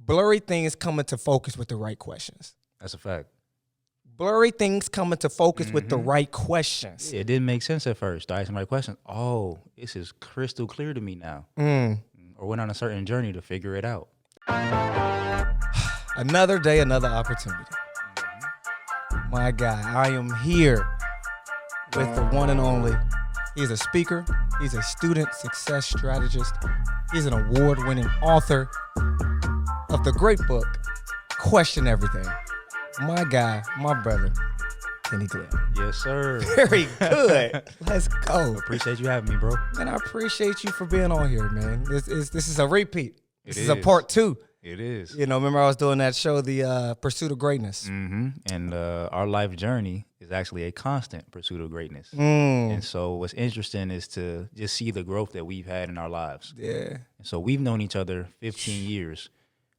blurry things come into focus with the right questions. That's a fact. Blurry things come into focus with the right questions. Yeah, it didn't make sense at first. I asked the right question. Oh, this is crystal clear to me now. Or went on a certain journey to figure it out. Another day, another opportunity. My guy, I am here with the one and only. He's a speaker. He's a student success strategist. He's an award-winning author of the great book, Question Everything. My guy, my brother, Kenny Glenn. Yes, sir. Very good. Let's go. Appreciate you having me, bro. Man, I appreciate you for being on here, man. This is a repeat. This is a is. part 2. It is. You know, remember I was doing that show, the Pursuit of Greatness. And our life journey is actually a constant pursuit of greatness. And so what's interesting is to just see the growth that we've had in our lives. Yeah. And so we've known each other 15 years.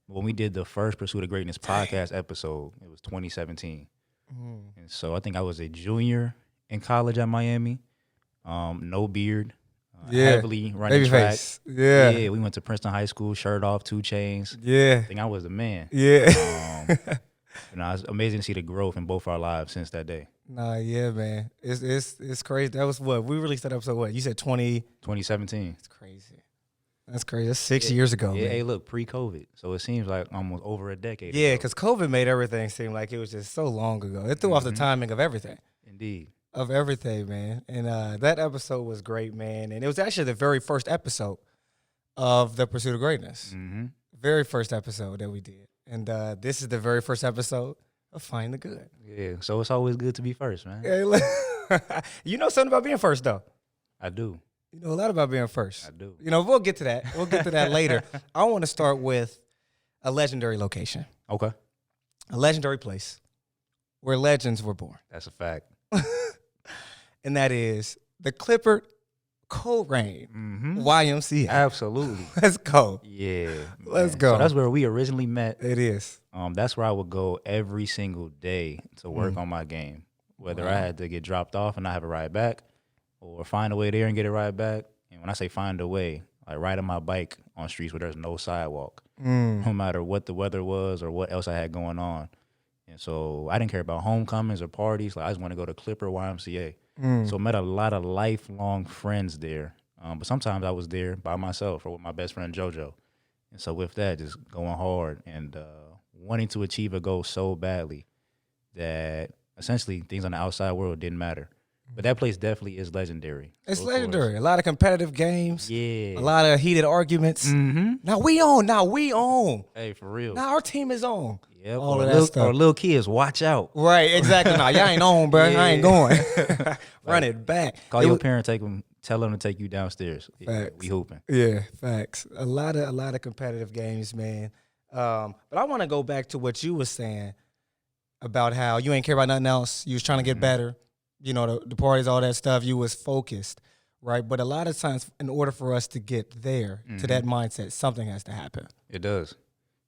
When we did the first Pursuit of Greatness podcast episode, it was 2017. And so I think I was a junior in college at Miami, no beard, heavily running Baby track. face. Yeah. Yeah, we went to Princeton High School, shirt off, 2 chains. Yeah. I think I was the man. Yeah. It's amazing to see the growth in both our lives since that day. Nah, yeah, man. It's crazy. That was what? We released that episode, what? You said 2017. It's crazy. That's crazy. That's 6 years ago, Yeah, man. hey, look, pre-COVID. So it seems like almost over a decade Yeah, ago. because COVID made everything seem like it was just so long ago. It threw off the timing of everything. Indeed. Of everything, man. And that episode was great, man. And it was actually the very first episode of the Pursuit of Greatness. Very first episode that we did. And this is the very first episode of Find the Good. Yeah, so it's always good to be first, man. You know something about being first, though. I do. You know a lot about being first. I do. You know, we'll get to that. We'll get to that later. I want to start with a legendary location, Okay. a legendary place where legends were born. That's a fact. And that is the Clippard Colerain YMCA. Absolutely. Let's go. Yeah. Let's man. go. So that's where we originally met. It is. That's where I would go every single day to work on my game, whether I had to get dropped off and not have a ride back, or find a way there and get a ride back. And when I say find a way, like riding my bike on streets where there's no sidewalk, no matter what the weather was or what else I had going on. And so I didn't care about homecomings or parties. Like I just want to go to Clippard YMCA. So met a lot of lifelong friends there. But sometimes I was there by myself or with my best friend JoJo. And so with that, just going hard and wanting to achieve a goal so badly that essentially things on the outside world didn't matter. But that place definitely is legendary. It's legendary. A lot of competitive games. Yeah. A lot of heated arguments. Now we on. Hey, for real. Now our team is on. Yep. All or of that stuff. Or little kids, watch out. Right, exactly. Nah, y'all ain't on, bro. I ain't going. Run it back. Call your parent, tell them to take you downstairs. Facts. We hooping. Yeah, facts. A lot of competitive games, man. But I want to go back to what you were saying about how you ain't care about nothing else. You was trying to get better. You know, the parties, all that stuff. You was focused, right? But a lot of times, in order for us to get there, to that mindset, something has to happen. It does.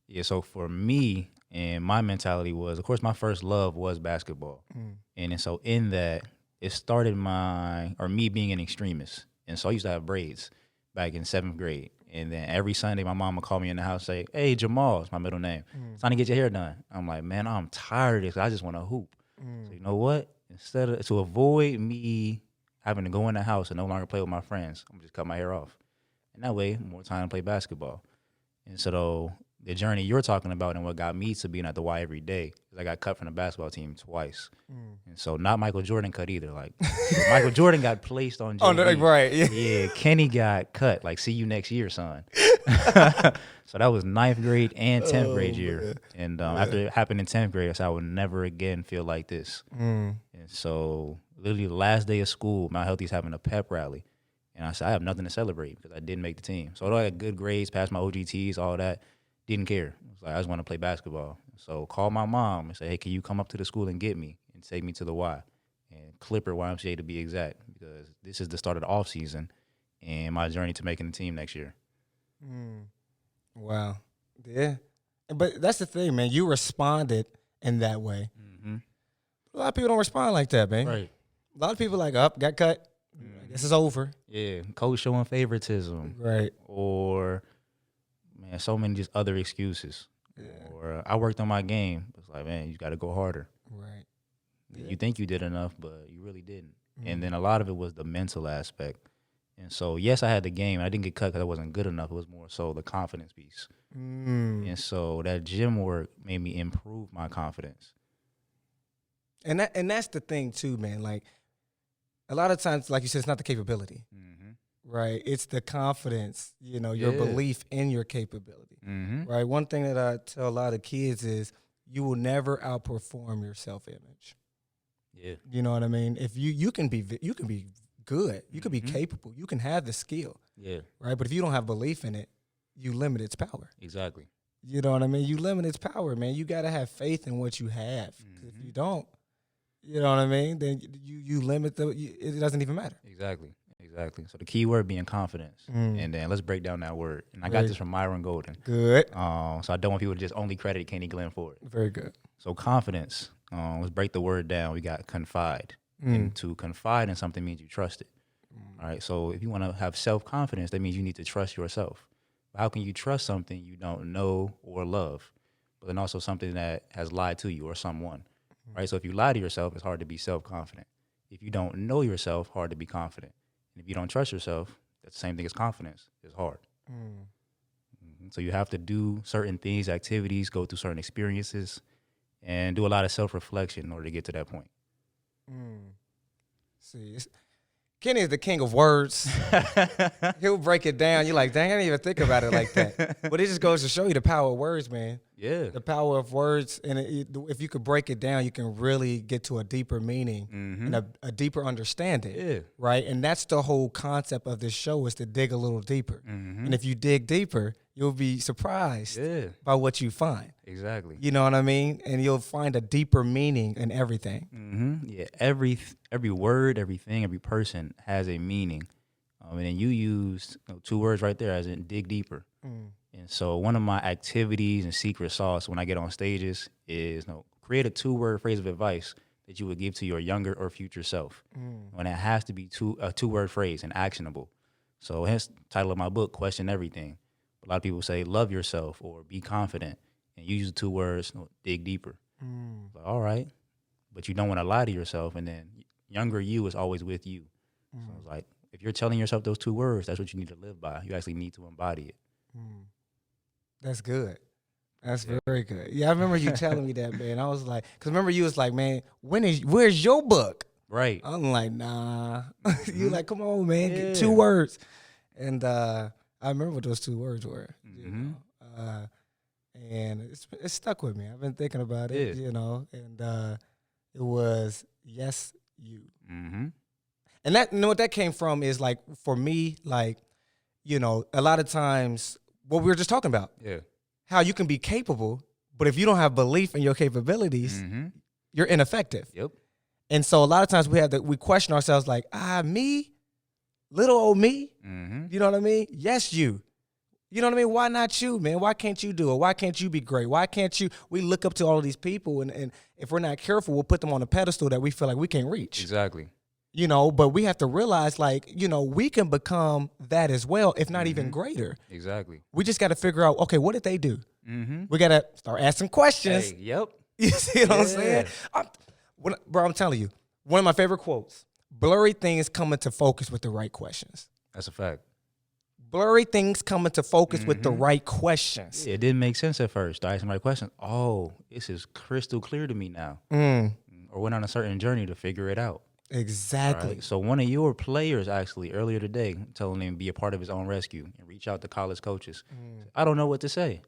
Yeah, so for me, and my mentality was, of course, my first love was basketball. And so in that, it started me being an extremist. And so I used to have braids back in 7th grade. And then every Sunday, my mom would call me in the house and say, hey, Jamal, it's my middle name. It's time to get your hair done. I'm like, man, I'm tired of this. I just want to hoop. So you know what? To avoid me having to go in the house and no longer play with my friends, I'm just cut my hair off. And that way, more time to play basketball. And so the journey you're talking about and what got me to being at the Y every day is I got cut from the basketball team twice. And so not Michael Jordan cut either. Like Michael Jordan got placed on JV. Oh, no, right. Yeah, Kenny got cut. Like, see you next year, son. So that was 9th grade and 10th grade year. And after it happened in 10th grade, I said I would never again feel like this. And so literally the last day of school, Mount Healthy's having a pep rally. And I said, I have nothing to celebrate because I didn't make the team. So although I had good grades, passed my OGTs, all that, didn't care. I was like, I just want to play basketball. So called my mom and said, hey, can you come up to the school and get me and take me to the Y? And Clippard YMCA to be exact, because this is the start of the off season and my journey to making the team next year. Wow. Yeah. But that's the thing, man. You responded in that way. A lot of people don't respond like that, man. Right. A lot of people like, up, got cut. I guess it's over. Yeah. Coach showing favoritism. Right. Or, man, so many just other excuses. Or I worked on my game. It's like, man, you got to go harder. Right. You think you did enough, but you really didn't. And then a lot of it was the mental aspect. And so, yes, I had the game. I didn't get cut because I wasn't good enough. It was more so the confidence piece. And so that gym work made me improve my confidence. And that's the thing too, man. Like a lot of times, like you said, it's not the capability, right? It's the confidence, your belief in your capability, right? One thing that I tell a lot of kids is you will never outperform your self-image. Yeah. You know what I mean? If you can be good, you can be capable, you can have the skill. Yeah. Right. But if you don't have belief in it, you limit its power. Exactly. You know what I mean? You limit its power, man. You got to have faith in what you have. If you don't, you know what I mean? Then you limit it doesn't even matter. Exactly. So the key word being confidence. And then let's break down that word. And I got this from Myron Golden. Good. So I don't want people to just only credit Kenny Glenn for it. Very good. So confidence, let's break the word down. We got confide. And to confide in something means you trust it. All right. So if you want to have self-confidence, that means you need to trust yourself. But how can you trust something you don't know or love, but then also something that has lied to you or someone? Right. So if you lie to yourself, it's hard to be self-confident. If you don't know yourself, hard to be confident. And if you don't trust yourself, that's the same thing as confidence. It's hard. So you have to do certain things, activities, go through certain experiences, and do a lot of self-reflection in order to get to that point. See, Kenny is the king of words. He'll break it down. You're like, dang, I didn't even think about it like that. But it just goes to show you the power of words, man. Yeah. The power of words. And if you could break it down, you can really get to a deeper meaning and a deeper understanding. Yeah. Right? And that's the whole concept of this show, is to dig a little deeper. And if you dig deeper, you'll be surprised by what you find. Exactly. You know what I mean? And you'll find a deeper meaning in everything. Yeah. Every word, everything, every person has a meaning. And then you used 2 words right there, as in dig deeper. And so one of my activities and secret sauce when I get on stages is create a 2-word phrase of advice that you would give to your younger or future self. And it has to be a 2-word phrase and actionable. So hence the title of my book, Question Everything. A lot of people say love yourself or be confident, and you use the 2 words, dig deeper. Like, all right, but you don't want to lie to yourself, and then younger you is always with you. So it's like, if you're telling yourself those 2 words, that's what you need to live by. You actually need to embody it. That's good. That's very good. Yeah, I remember you telling me that, man. I was like, because remember you was like, man, where's your book? Right. I'm like, nah. You like, come on, man, get 2 words. And I remember what those 2 words were. And it stuck with me. I've been thinking about it, and it was yes, you. And that, what that came from is, like, for me, like, a lot of times what we were just talking about. Yeah. How you can be capable, but if you don't have belief in your capabilities, you're ineffective. Yep. And so a lot of times we question ourselves, like, me, little old me. You know what I mean? Yes, you. You know what I mean? Why not you, man? Why can't you do it? Why can't you be great? Why can't you? We look up to all of these people, and if we're not careful, we'll put them on a pedestal that we feel like we can't reach. Exactly. But we have to realize, like, we can become that as well, if not even greater. Exactly. We just got to figure out, okay, what did they do? We got to start asking questions. Hey, yep. You see what I'm saying? Bro, I'm telling you, one of my favorite quotes, blurry things come into focus with the right questions. That's a fact. Blurry things come into focus with the right questions. Yeah, it didn't make sense at first. I asked the right question. Oh, this is crystal clear to me now. Or went on a certain journey to figure it out. Exactly. Right? So one of your players actually earlier today telling him to be a part of his own rescue and reach out to college coaches. I don't know what to say.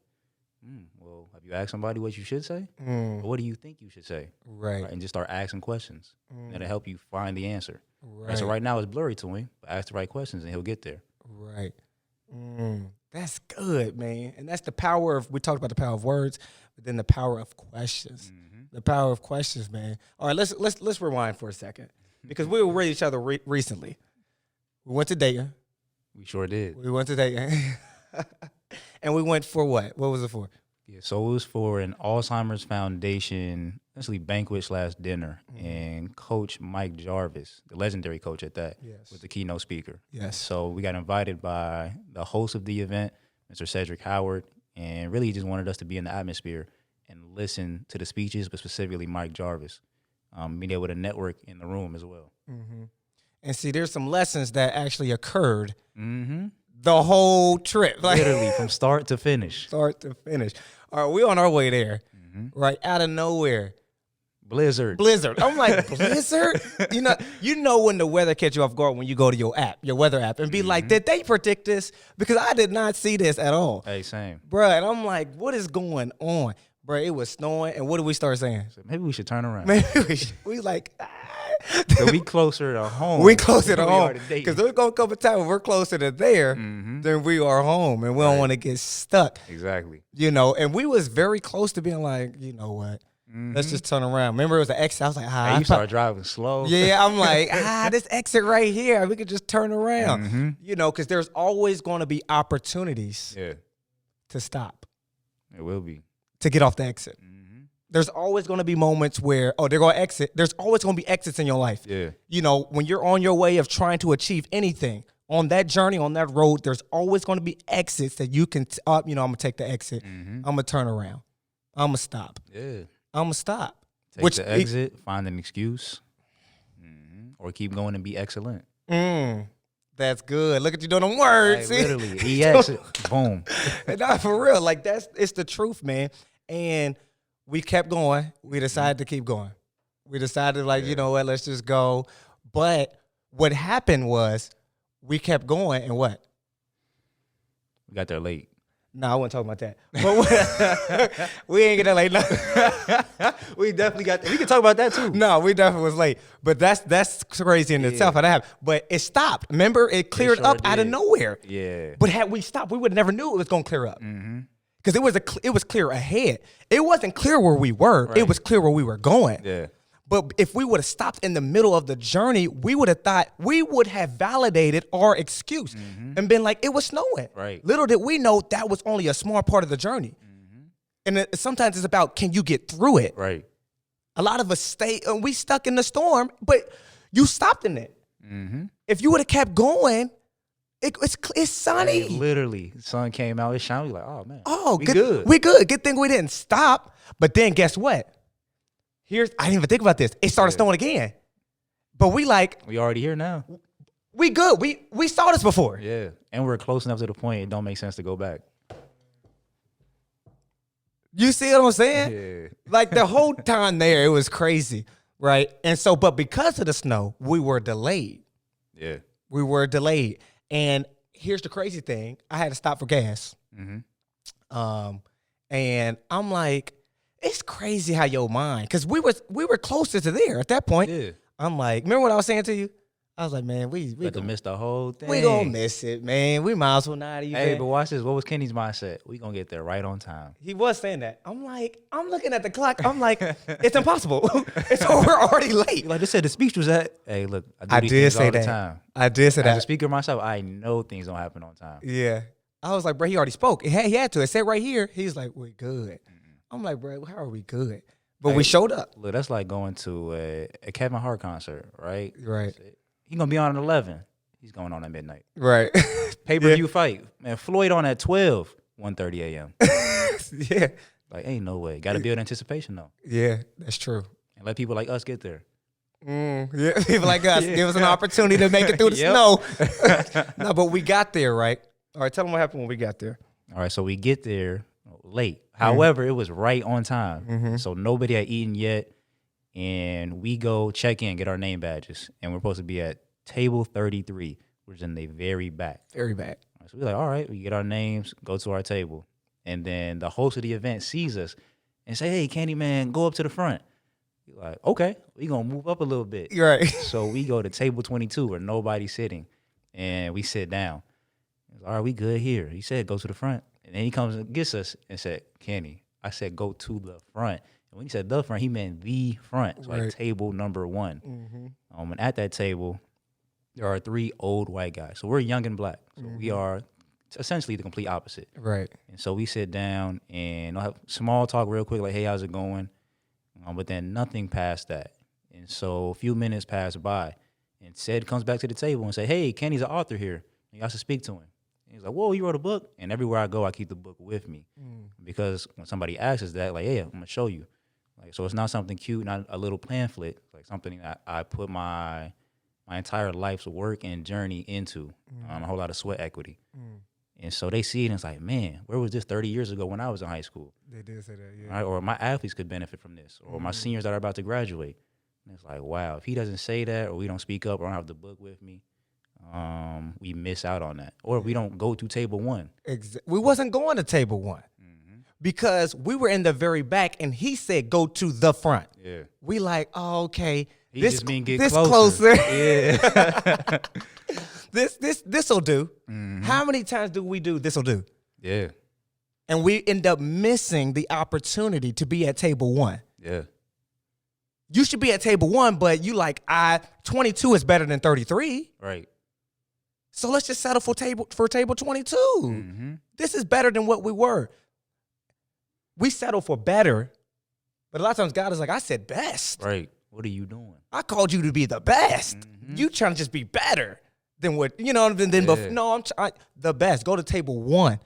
Well, have you asked somebody what you should say? Or what do you think you should say? Right. And just start asking questions. That'll help you find the answer. Right. And so right now it's blurry to him, but ask the right questions and he'll get there. Right. That's good, man. And that's the power of, we talked about the power of words, but then the power of questions. The power of questions, man. All right, let's rewind for a second, because we were with each other recently. We went to Dayton. We sure did. We went to Dayton. And we went for what? What was it for? Yeah, so it was for an Alzheimer's Foundation, essentially banquet/dinner, and Coach Mike Jarvis, the legendary coach at that, was the keynote speaker. Yes. So we got invited by the host of the event, Mr. Cedric Howard, and really he just wanted us to be in the atmosphere and listen to the speeches, but specifically Mike Jarvis, being able to network in the room as well. Mm-hmm. And see, there's some lessons that actually occurred Mm-hmm. the whole trip. Like, Literally from start to finish. start to finish. All right, we on our way there, right? Out of nowhere. Blizzard. I'm like, blizzard? You know when the weather catch you off guard when you go to your app, your weather app, and be like, did they predict this? Because I did not see this at all. Hey, same. Bruh, and I'm like, what is going on? Bruh, it was snowing, and what did we start saying? So maybe we should turn around. Maybe we like, So we closer to home. we closer to than we are home. to Dayton. Because there's going to come a time when we're closer to there than we are home, and we don't Right. want to get stuck. Exactly. And we was very close to being like, you know what? Let's just turn around. Remember, it was an exit. I was like, Hey, you start driving slow. yeah, I'm like, this exit right here. We could just turn around. Because there's always going to be opportunities Yeah, to stop, it will be. to get off the exit. There's always going to be moments where, they're going to exit. There's always going to be exits in your life. Yeah. When you're on your way of trying to achieve anything, on that journey, on that road, there's always going to be exits that you can, I'm going to take the exit. I'm going to turn around. I'm going to stop. Yeah. I'm going to stop. Take the exit, find an excuse, or keep going and be excellent. That's good. Look at you doing them words. Like, literally, EX, boom. Not for real. Like, it's the truth, man. And we kept going. We decided to keep going. We decided, like, you know what, let's just go. But what happened was we kept going, and what? We got there late. No, I wasn't talking about that. But we ain't get that late. No. We definitely got there. We can talk about that too. No, we definitely was late. But that's crazy in itself how that happened. But it stopped. Remember, it cleared sure up out of did. nowhere. Yeah. But had we stopped, we would have never knew it was going to clear up. Because it was clear ahead. It wasn't clear where we were. Right. It was clear where we were going. Yeah. But if we would have stopped in the middle of the journey, we would have thought we would have validated our excuse and been like, it was snowing. Right. Little did we know that was only a small part of the journey. And sometimes it's about, can you get through it? Right. A lot of us we stuck in the storm, but you stopped in it. If you would have kept going, it's sunny. Hey, literally, the sun came out, it shined. We like, oh man, we good. good. We good. Good thing we didn't stop. But then guess what? I didn't even think about this. It started snowing again. But we already here now. we good. We saw this before. Yeah, and we're close enough to the point it don't make sense to go back. You see what I'm saying? Yeah. Like the whole time there, it was crazy, right? And so, but because of the snow, we were delayed. Yeah. We were delayed. And here's the crazy thing. I had to stop for gas. And I'm like, it's crazy how your mind, because we were closer to there at that point. Yeah. I'm like, remember what I was saying to you? I was like, man, we Got to miss the whole thing. we gonna miss it, man. We might as well not even. Hey, but watch this. What was Kenny's mindset? We gonna get there right on time. He was saying that. I'm like, I'm looking at the clock. I'm like, it's impossible. We're already late. Like they said, the speech was at. Hey, look, I these did things say all that. the time. I did say As a that. speaker myself, I know things don't happen on time. Yeah. I was like, bro, he already spoke. He had to. It said right here. He's like, we're good. I'm like, bro, how are we good? But we showed up. Look, that's like going to a Kevin Hart concert, right? Right. He's gonna be on at 11. He's going on at midnight. Right. Pay-per-view fight. Man, Floyd on at 12, 1:30 a.m. Yeah. Like, ain't no way. Got to build anticipation, though. Yeah, that's true. And let people like us get there. Yeah, people like us, give us an opportunity to make it through the snow. No, but we got there, right? All right, tell them what happened when we got there. All right, so we get there late. However, it was right on time. So nobody had eaten yet. And we go check in, get our name badges. And we're supposed to be at table 33, which is in the very back. Very bad. So we're like, all right, we get our names, go to our table. And then the host of the event sees us and say, hey, Candyman, go up to the front. We're like, okay, we going to move up a little bit. You're right. So we go to table 22 where nobody's sitting. And we sit down. All right, we good here. He said, go to the front. And then he comes and gets us and said, Kenny, I said, go to the front. And when he said the front, he meant the front. So like table number 1. And at that table, there are 3 old white guys. So we're young and black. So we are essentially the complete opposite. Right. And so we sit down and I'll have small talk real quick, like, hey, how's it going? But then nothing past that. And so a few minutes pass by and Sid comes back to the table and say, hey, Kenny's an author here. You guys should speak to him. He's like, whoa, you wrote a book? And everywhere I go, I keep the book with me. Because when somebody asks us that, like, yeah, I'm going to show you. Like, so it's not something cute, not a little pamphlet. It's like something that I put my entire life's work and journey into, a whole lot of sweat equity. And so they see it and it's like, man, where was this 30 years ago when I was in high school? They did say that, yeah. Right? Or my athletes could benefit from this, or my seniors that are about to graduate. And it's like, wow, if he doesn't say that, or we don't speak up, or I don't have the book with me, we miss out on that. Or we don't go to table one. We wasn't going to table one because we were in the very back, and he said go to the front. Yeah. We like, oh, okay. He just mean get this closer. Yeah. This'll do. How many times do we do this'll do? Yeah. And we end up missing the opportunity to be at table one. Yeah. You should be at table one, but you like, 22 is better than 33. Right. So let's just settle for table 22. This is better than what we were. We settle for better, but a lot of times God is like, I said best. Right. What are you doing? I called you to be the best. You trying to just be better than what, before. No, the best. Go to table one.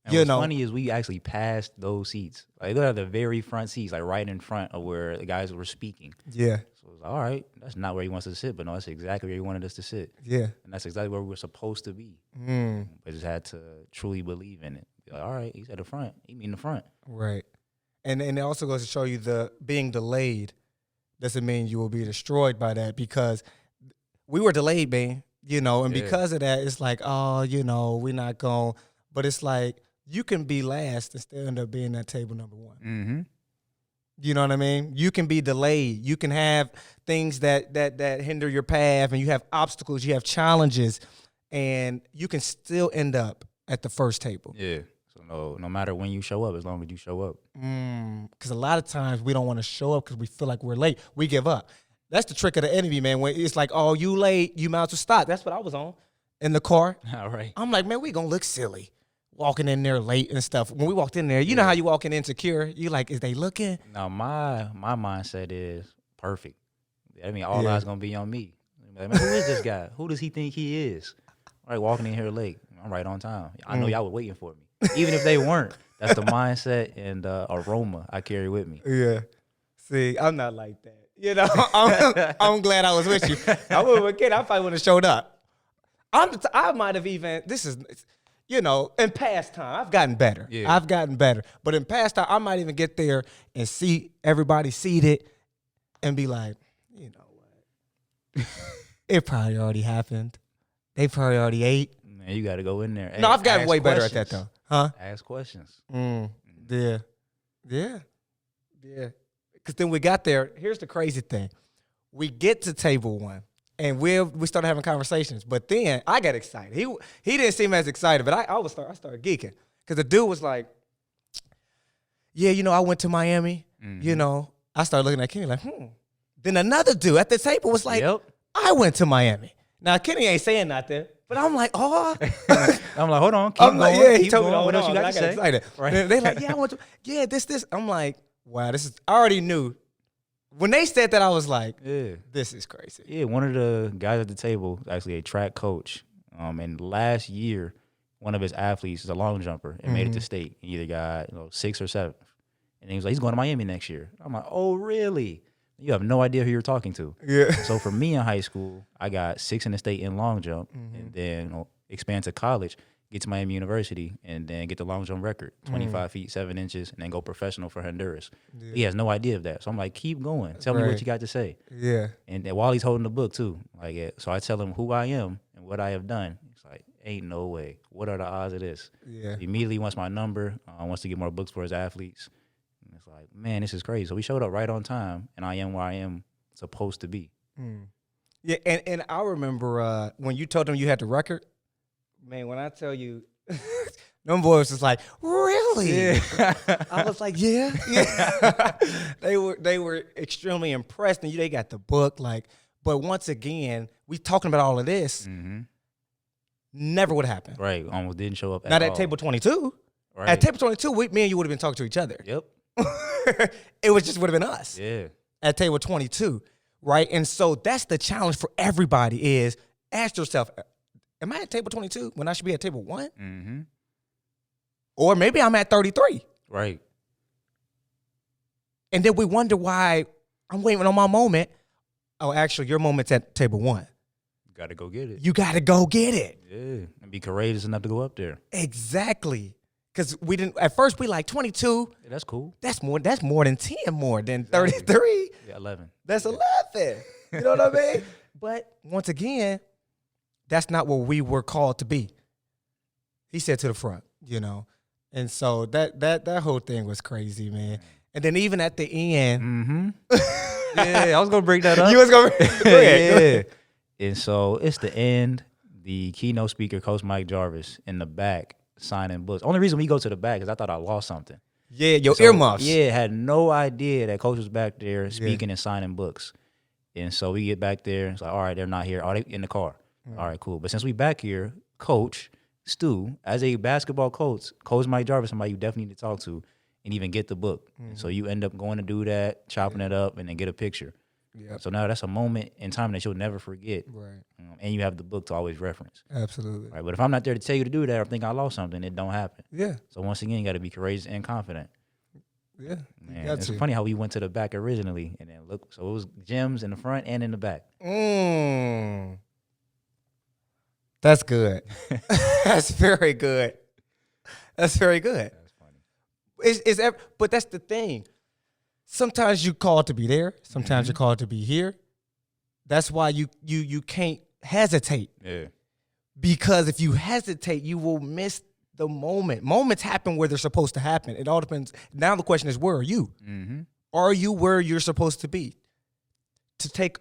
And what's funny is we actually passed those seats. Like, they're the very front seats, like right in front of where the guys were speaking. Yeah. So it was like, all right, that's not where he wants us to sit, but no, that's exactly where he wanted us to sit. Yeah. And that's exactly where we were supposed to be. But just had to truly believe in it. Like, all right, he's at the front. He mean the front. Right. And it also goes to show you the being delayed doesn't mean you will be destroyed by that, because we were delayed, man, and because of that, it's like, oh, we're not going, but it's like, you can be last and still end up being at table number one. You know what I mean? You can be delayed. You can have things that hinder your path, and you have obstacles, you have challenges, and you can still end up at the first table. Yeah. So no matter when you show up, as long as you show up. Because a lot of times we don't want to show up because we feel like we're late. We give up. That's the trick of the enemy, man. When it's like, oh, you late, you might as well stop. That's what I was on in the car. All right. I'm like, man, we going to look silly walking in there late and stuff. When we walked in there, you know how you walk in insecure. You like, is they looking? Now, my mindset is perfect. I mean, all eyes going to be on me. Like, man, who is this guy? Who does he think he is? All right, walking in here late. I'm right on time. I know y'all were waiting for me. Even if they weren't. That's the mindset and aroma I carry with me. Yeah. See, I'm not like that. I'm glad I was with you. I would have kid. I probably would have showed up. I might have even, in past time, I've gotten better. Yeah. I've gotten better. But in past time, I might even get there and see everybody seated and be like, you know what? It probably already happened. They probably already ate. Man, you got to go in there. No, I've gotten way better questions. at that, though. Huh? Ask questions. Yeah. Because then we got there. Here's the crazy thing. We get to table one, and we started having conversations. But then I got excited. He didn't seem as excited, but I started geeking. Because the dude was like, yeah, I went to Miami. I started looking at Kenny like, Then another dude at the table was like, I went to Miami. Now, Kenny ain't saying nothing. But I'm like, oh. I'm like, hold on, keep going. Like, yeah, he keep told me, going. What else on. you got I to got say? excited. Right. They like, yeah, I went to, this. I'm like, wow, this is, I already knew. When they said that, I was like, this is crazy. Yeah, one of the guys at the table, actually a track coach, and last year, one of his athletes is a long jumper and made it to state. He either got 6th or 7th. And he was like, he's going to Miami next year. I'm like, oh, really? You have no idea who you're talking to. Yeah. So for me in high school, I got 6th in the state in long jump, and then expand to college, get to Miami University, and then get the long jump record, 25 feet, 7 inches, and then go professional for Honduras. Yeah. He has no idea of that. So I'm like, keep going. Tell me what you got to say. Yeah. And while he's holding the book too, so I tell him who I am and what I have done. It's like, ain't no way. What are the odds of this? Yeah. He immediately wants my number, wants to get more books for his athletes. And it's like, man, this is crazy. So we showed up right on time, and I am where I am supposed to be. Yeah, and I remember when you told them you had the record, man, when I tell you, them boys was like, really? Yeah. I was like, yeah. They were extremely impressed, and they got the book. But once again, we talking about all of this, never would happen. Right, almost didn't show up at Not all. at table 22. Right. At table 22, me and you would have been talking to each other. Yep. It would have been us. Yeah. At table 22, right? And so that's the challenge for everybody is ask yourself, am I at table 22 when I should be at table 1? Mm-hmm. Or maybe I'm at 33. Right. And then we wonder why I'm waiting on my moment. Oh, actually, your moment's at table 1. Got to go get it. You got to go get it. Yeah. And be courageous enough to go up there. Exactly. Because we didn't, at first we like 22. Yeah, that's cool. That's more than 10 more than 33. Yeah, 11. That's 11. You know what I mean? But once again, that's not what we were called to be. He said to the front, you know. And so that whole thing was crazy, man. And then even at the end. Mm-hmm. Yeah, I was going to bring that up. You was going to go ahead. And so it's the end. The keynote speaker, Coach Mike Jarvis, in the back signing books. Only reason we go to the back is I thought I lost something. Yeah, your earmuffs. Yeah, had no idea that Coach was back there speaking and signing books. And so we get back there. It's like, all right, they're not here. Are they in the car? All right, cool. But since we back here, Coach Stu, as a basketball coach, Coach Mike Jarvis, somebody you definitely need to talk to and even get the book. And so you end up going to do that, chopping it up, and then get a picture. Yep. So now that's a moment in time that you'll never forget. Right. And you have the book to always reference. Absolutely. Right. But if I'm not there to tell you to do that or think I lost something, it don't happen. Yeah. So once again, you got to be courageous and confident. Yeah. Man, it's funny how we went to the back originally, and then look, so it was gyms in the front and in the back. That's good. That's very good. That's very good. That's funny. But that's the thing. Sometimes you're called to be there. Sometimes you're called to be here. That's why you can't hesitate. Yeah. Because if you hesitate, you will miss the moment. Moments happen where they're supposed to happen. It all depends. Now the question is, where are you? Mm-hmm. Are you where you're supposed to be? To take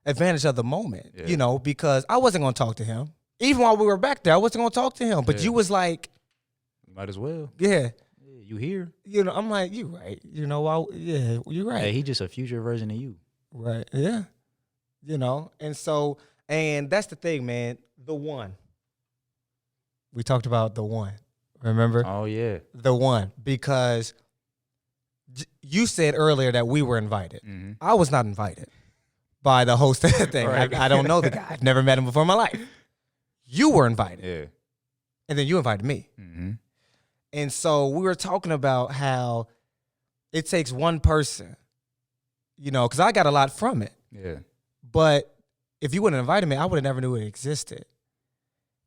advantage of the moment, you know, because I wasn't going to talk to him. Even while we were back there, I wasn't going to talk to him. But you was like. Might as well. Yeah. You here? You know, I'm like, you right. You know, you're right. Yeah, he just a future version of you. Right. Yeah. You know, and so, and that's the thing, man. The one. We talked about the one. Remember? Oh, yeah. The one. Because you said earlier that we were invited. Mm-hmm. I was not invited by the host of the thing. Right. I don't know the guy. I've never met him before in my life. You were invited. Yeah. And then you invited me. Mm-hmm. And so we were talking about how it takes one person, you know, because I got a lot from it. Yeah. But if you wouldn't have invited me, I would have never knew it existed.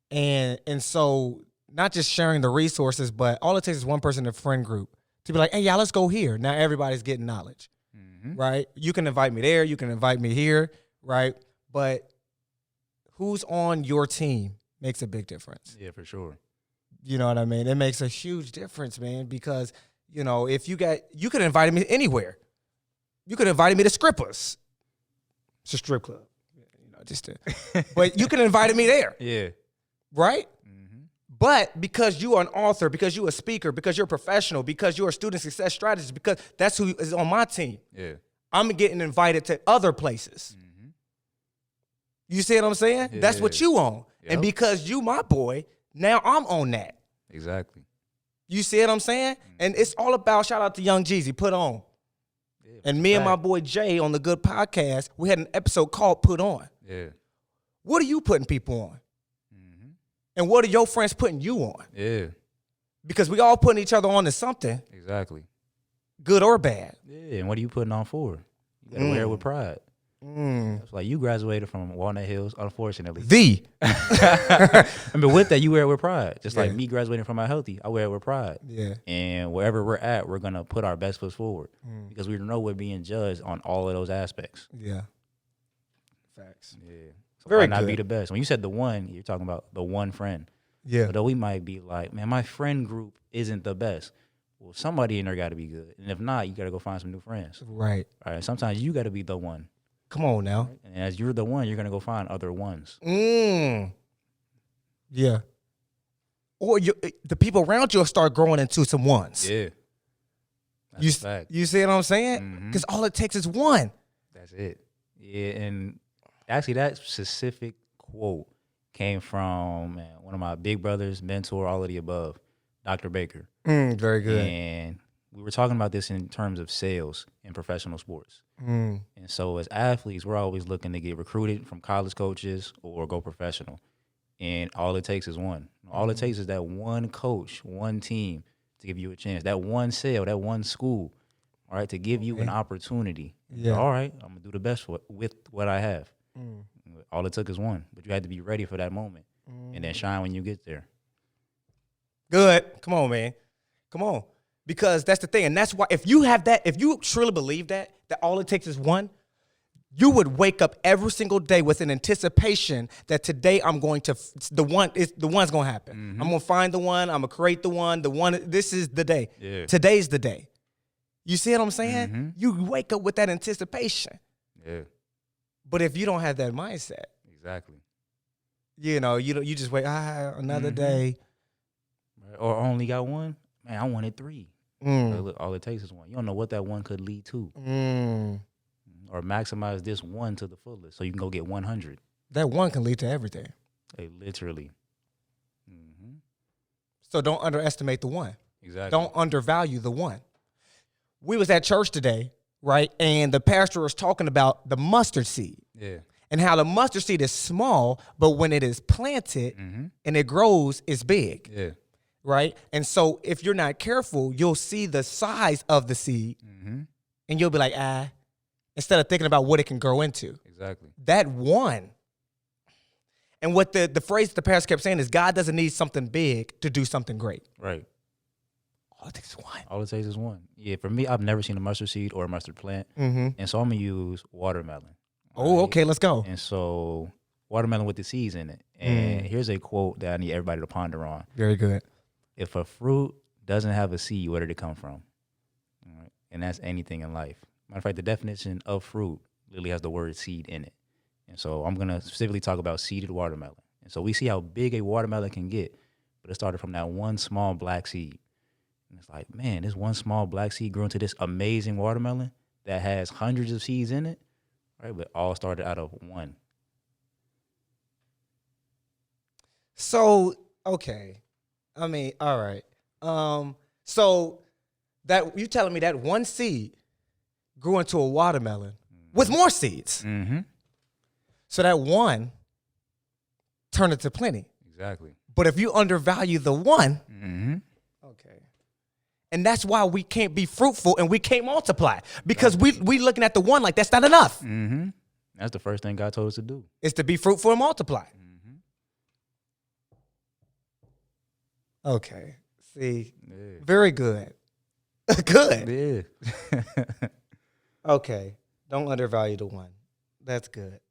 And so not just sharing the resources, but all it takes is one person in a friend group to be like, hey, y'all, let's go here. Now everybody's getting knowledge, right? You can invite me there. You can invite me here, right? But who's on your team makes a big difference. Yeah, for sure. You know what I mean? It makes a huge difference, man, because, you know, if you could have invited me anywhere. You could have invited me to Scrippers. It's a strip club. You know, but you could have invited me there. Yeah. Right? Mm-hmm. But because you are an author, because you're a speaker, because you're a professional, because you're a student success strategist, because that's who is on my team. Yeah. I'm getting invited to other places. Mm-hmm. You see what I'm saying? Yeah. That's what you on. Yep. And because you my boy, now I'm on that. Exactly. You see what I'm saying? Mm-hmm. And it's all about, shout out to Young Jeezy, Put On. Yeah, and me and my boy Jay on the Good Podcast, we had an episode called Put On. Yeah. What are you putting people on? Mm-hmm. And what are your friends putting you on? Yeah. Because we all putting each other on to something. Exactly. Good or bad. Yeah, and what are you putting on for? You gotta wear it with pride. That's like you graduated from Walnut Hills, unfortunately. But with that, you wear it with pride. Just like me graduating from my Healthy, I wear it with pride. Yeah. And wherever we're at, we're gonna put our best foot forward because we know we're being judged on all of those aspects. Yeah. Facts. Yeah. So very good. Not be the best. When you said the one, you're talking about the one friend. Yeah. Although we might be like, man, my friend group isn't the best. Well, somebody in there got to be good, and if not, you got to go find some new friends. Right. All right. Sometimes you got to be the one. Come on now. Right? And as you're the one, you're going to go find other ones. Yeah. Or the people around you will start growing into some ones. Yeah. That's a fact. You see what I'm saying? Because all it takes is one. That's it. Yeah. And actually, that specific quote came from one of my big brothers, mentor, all of the above, Dr. Baker. Very good. And we were talking about this in terms of sales in professional sports. And so as athletes, we're always looking to get recruited from college coaches or go professional. And all it takes is one. All it takes is that one coach, one team to give you a chance. That one sale, that one school, all right, to give you an opportunity. Yeah. All right, I'm going to do the best with what I have. All it took is one. But you had to be ready for that moment and then shine when you get there. Good. Come on, man. Come on. Because that's the thing. And that's why if you have that, if you truly believe that all it takes is one, you would wake up every single day with an anticipation that today I'm going to, the one's going to happen. I'm going to find the one. I'm going to create the one. This is the day. Yeah. Today's the day. You see what I'm saying? You wake up with that anticipation. Yeah. But if you don't have that mindset, Exactly. you just wait, another day. Or only got one. Man, I wanted 3. Look, all it takes is one. You don't know what that one could lead to. Or maximize this one to the fullest so you can go get 100. That one can lead to everything. Hey, literally. So don't underestimate the one. Exactly. Don't undervalue the one. We was at church today, right? And the pastor was talking about the mustard seed. Yeah. And how the mustard seed is small, but when it is planted and it grows, it's big. Yeah. Right? And so if you're not careful, you'll see the size of the seed and you'll be like, instead of thinking about what it can grow into. Exactly. That one. And what the phrase the pastor kept saying is God doesn't need something big to do something great. Right. All it takes is one. All it takes is one. Yeah, for me, I've never seen a mustard seed or a mustard plant. And so I'm going to use watermelon. Oh, okay, let's go. And so watermelon with the seeds in it. And here's a quote that I need everybody to ponder on. Very good. If a fruit doesn't have a seed, where did it come from? All right. And that's anything in life. Matter of fact, the definition of fruit literally has the word seed in it. And so I'm going to specifically talk about seeded watermelon. And so we see how big a watermelon can get, but it started from that one small black seed. And it's like, man, this one small black seed grew into this amazing watermelon that has hundreds of seeds in it, right? But all started out of one. So, okay. I mean, all right. So that you telling me that one seed grew into a watermelon with more seeds. So that one turned into plenty. Exactly. But if you undervalue the one, okay. And that's why we can't be fruitful and we can't multiply. Because we looking at the one like that's not enough. That's the first thing God told us to do. Is to be fruitful and multiply. Okay. See, very good. Good. Yeah. Okay. Don't undervalue the one. That's good.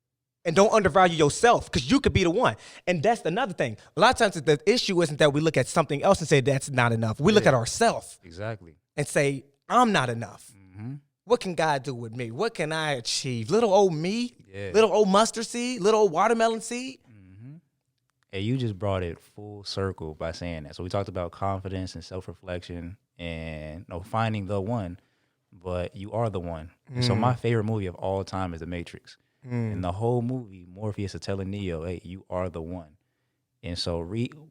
And don't undervalue yourself because you could be the one. And that's another thing. A lot of times the issue isn't that we look at something else and say that's not enough. We look at ourselves. Exactly. And say, I'm not enough. What can God do with me? What can I achieve? Little old me, little old mustard seed, little old watermelon seed. And you just brought it full circle by saying that. So we talked about confidence and self-reflection and finding the one, but you are the one. And so my favorite movie of all time is The Matrix. And the whole movie, Morpheus is telling Neo, hey, you are the one. And so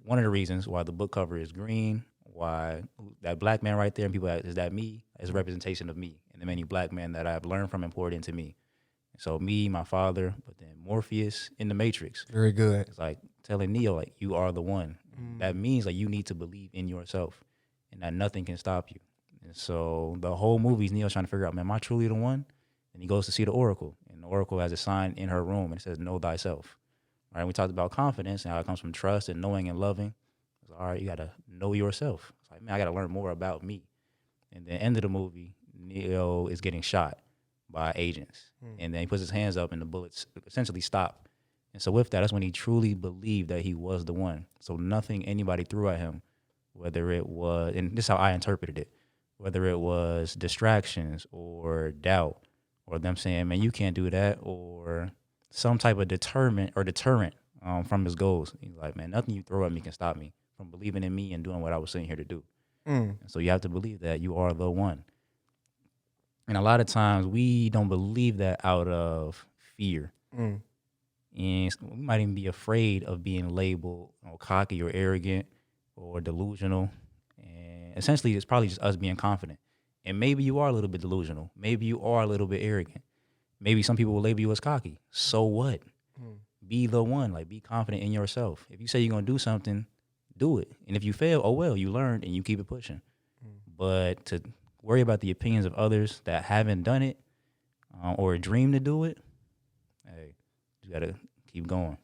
one of the reasons why the book cover is green, why that black man right there, and people ask, is that me? It's a representation of me and the many black men that I've learned from and poured into me. So me, my father, but then Morpheus in The Matrix. Very good. It's like telling Neo, like, you are the one. That means, like, you need to believe in yourself and that nothing can stop you. And so the whole movie is Neo's trying to figure out, man, am I truly the one? And he goes to see the Oracle. And the Oracle has a sign in her room, and it says, know thyself. All right, we talked about confidence and how it comes from trust and knowing and loving. It's like, all right, you got to know yourself. It's like, man, I got to learn more about me. And the end of the movie, Neo is getting shot by agents. And then he puts his hands up and the bullets essentially stop. And so with that, that's when he truly believed that he was the one. So nothing anybody threw at him, whether it was, and this is how I interpreted it, whether it was distractions or doubt or them saying, man, you can't do that, or some type of deterrent from his goals. He's like, man, nothing you throw at me can stop me from believing in me and doing what I was sitting here to do. And so you have to believe that you are the one. And a lot of times we don't believe that out of fear. And we might even be afraid of being labeled cocky or arrogant or delusional. And essentially, it's probably just us being confident. And maybe you are a little bit delusional. Maybe you are a little bit arrogant. Maybe some people will label you as cocky. So what? be the one. Like, be confident in yourself. If you say you're gonna do something, do it. And if you fail, oh well, you learned and you keep it pushing. But to worry about the opinions of others that haven't done it or dream to do it, hey, you gotta keep going.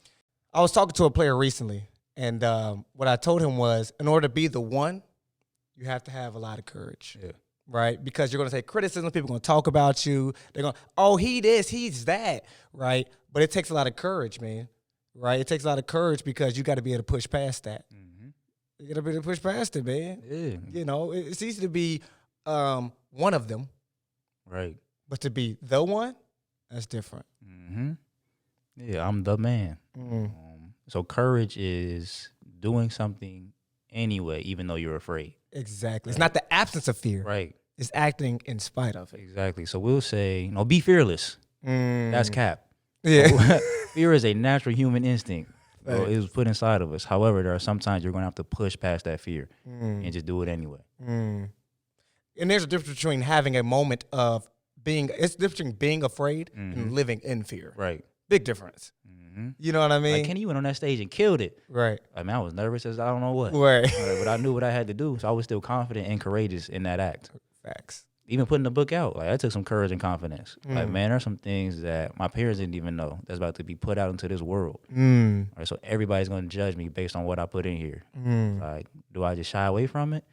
I was talking to a player recently, and what I told him was, in order to be the one, you have to have a lot of courage. Yeah. Right? Because you're going to take criticism. People are going to talk about you. They're going, oh, he this, he's that. Right? But it takes a lot of courage, man. Right? It takes a lot of courage because you got to be able to push past that. Mm-hmm. You got to be able to push past it, man. Yeah. You know, it's easy to be one of them. Right. But to be the one, that's different. Mm-hmm. Yeah, I'm the man. So courage is doing something anyway, even though you're afraid. Exactly. It's not the absence of fear. Right. It's acting in spite of it. Exactly. So we'll say, be fearless. That's cap. Yeah. So, fear is a natural human instinct. So it was put inside of us. However, there are sometimes you're going to have to push past that fear and just do it anyway. And there's a difference between having a moment of it's different between being afraid and living in fear. Right. Big difference. You know what I mean? Like, Kenny, you went on that stage and killed it. Right. I mean, I was nervous as I don't know what. Right. But I knew what I had to do, so I was still confident and courageous in that act. Facts. Even putting the book out, like, I took some courage and confidence. Like, man, there's some things that my parents didn't even know that's about to be put out into this world. All right, so everybody's going to judge me based on what I put in here. Like, do I just shy away from it?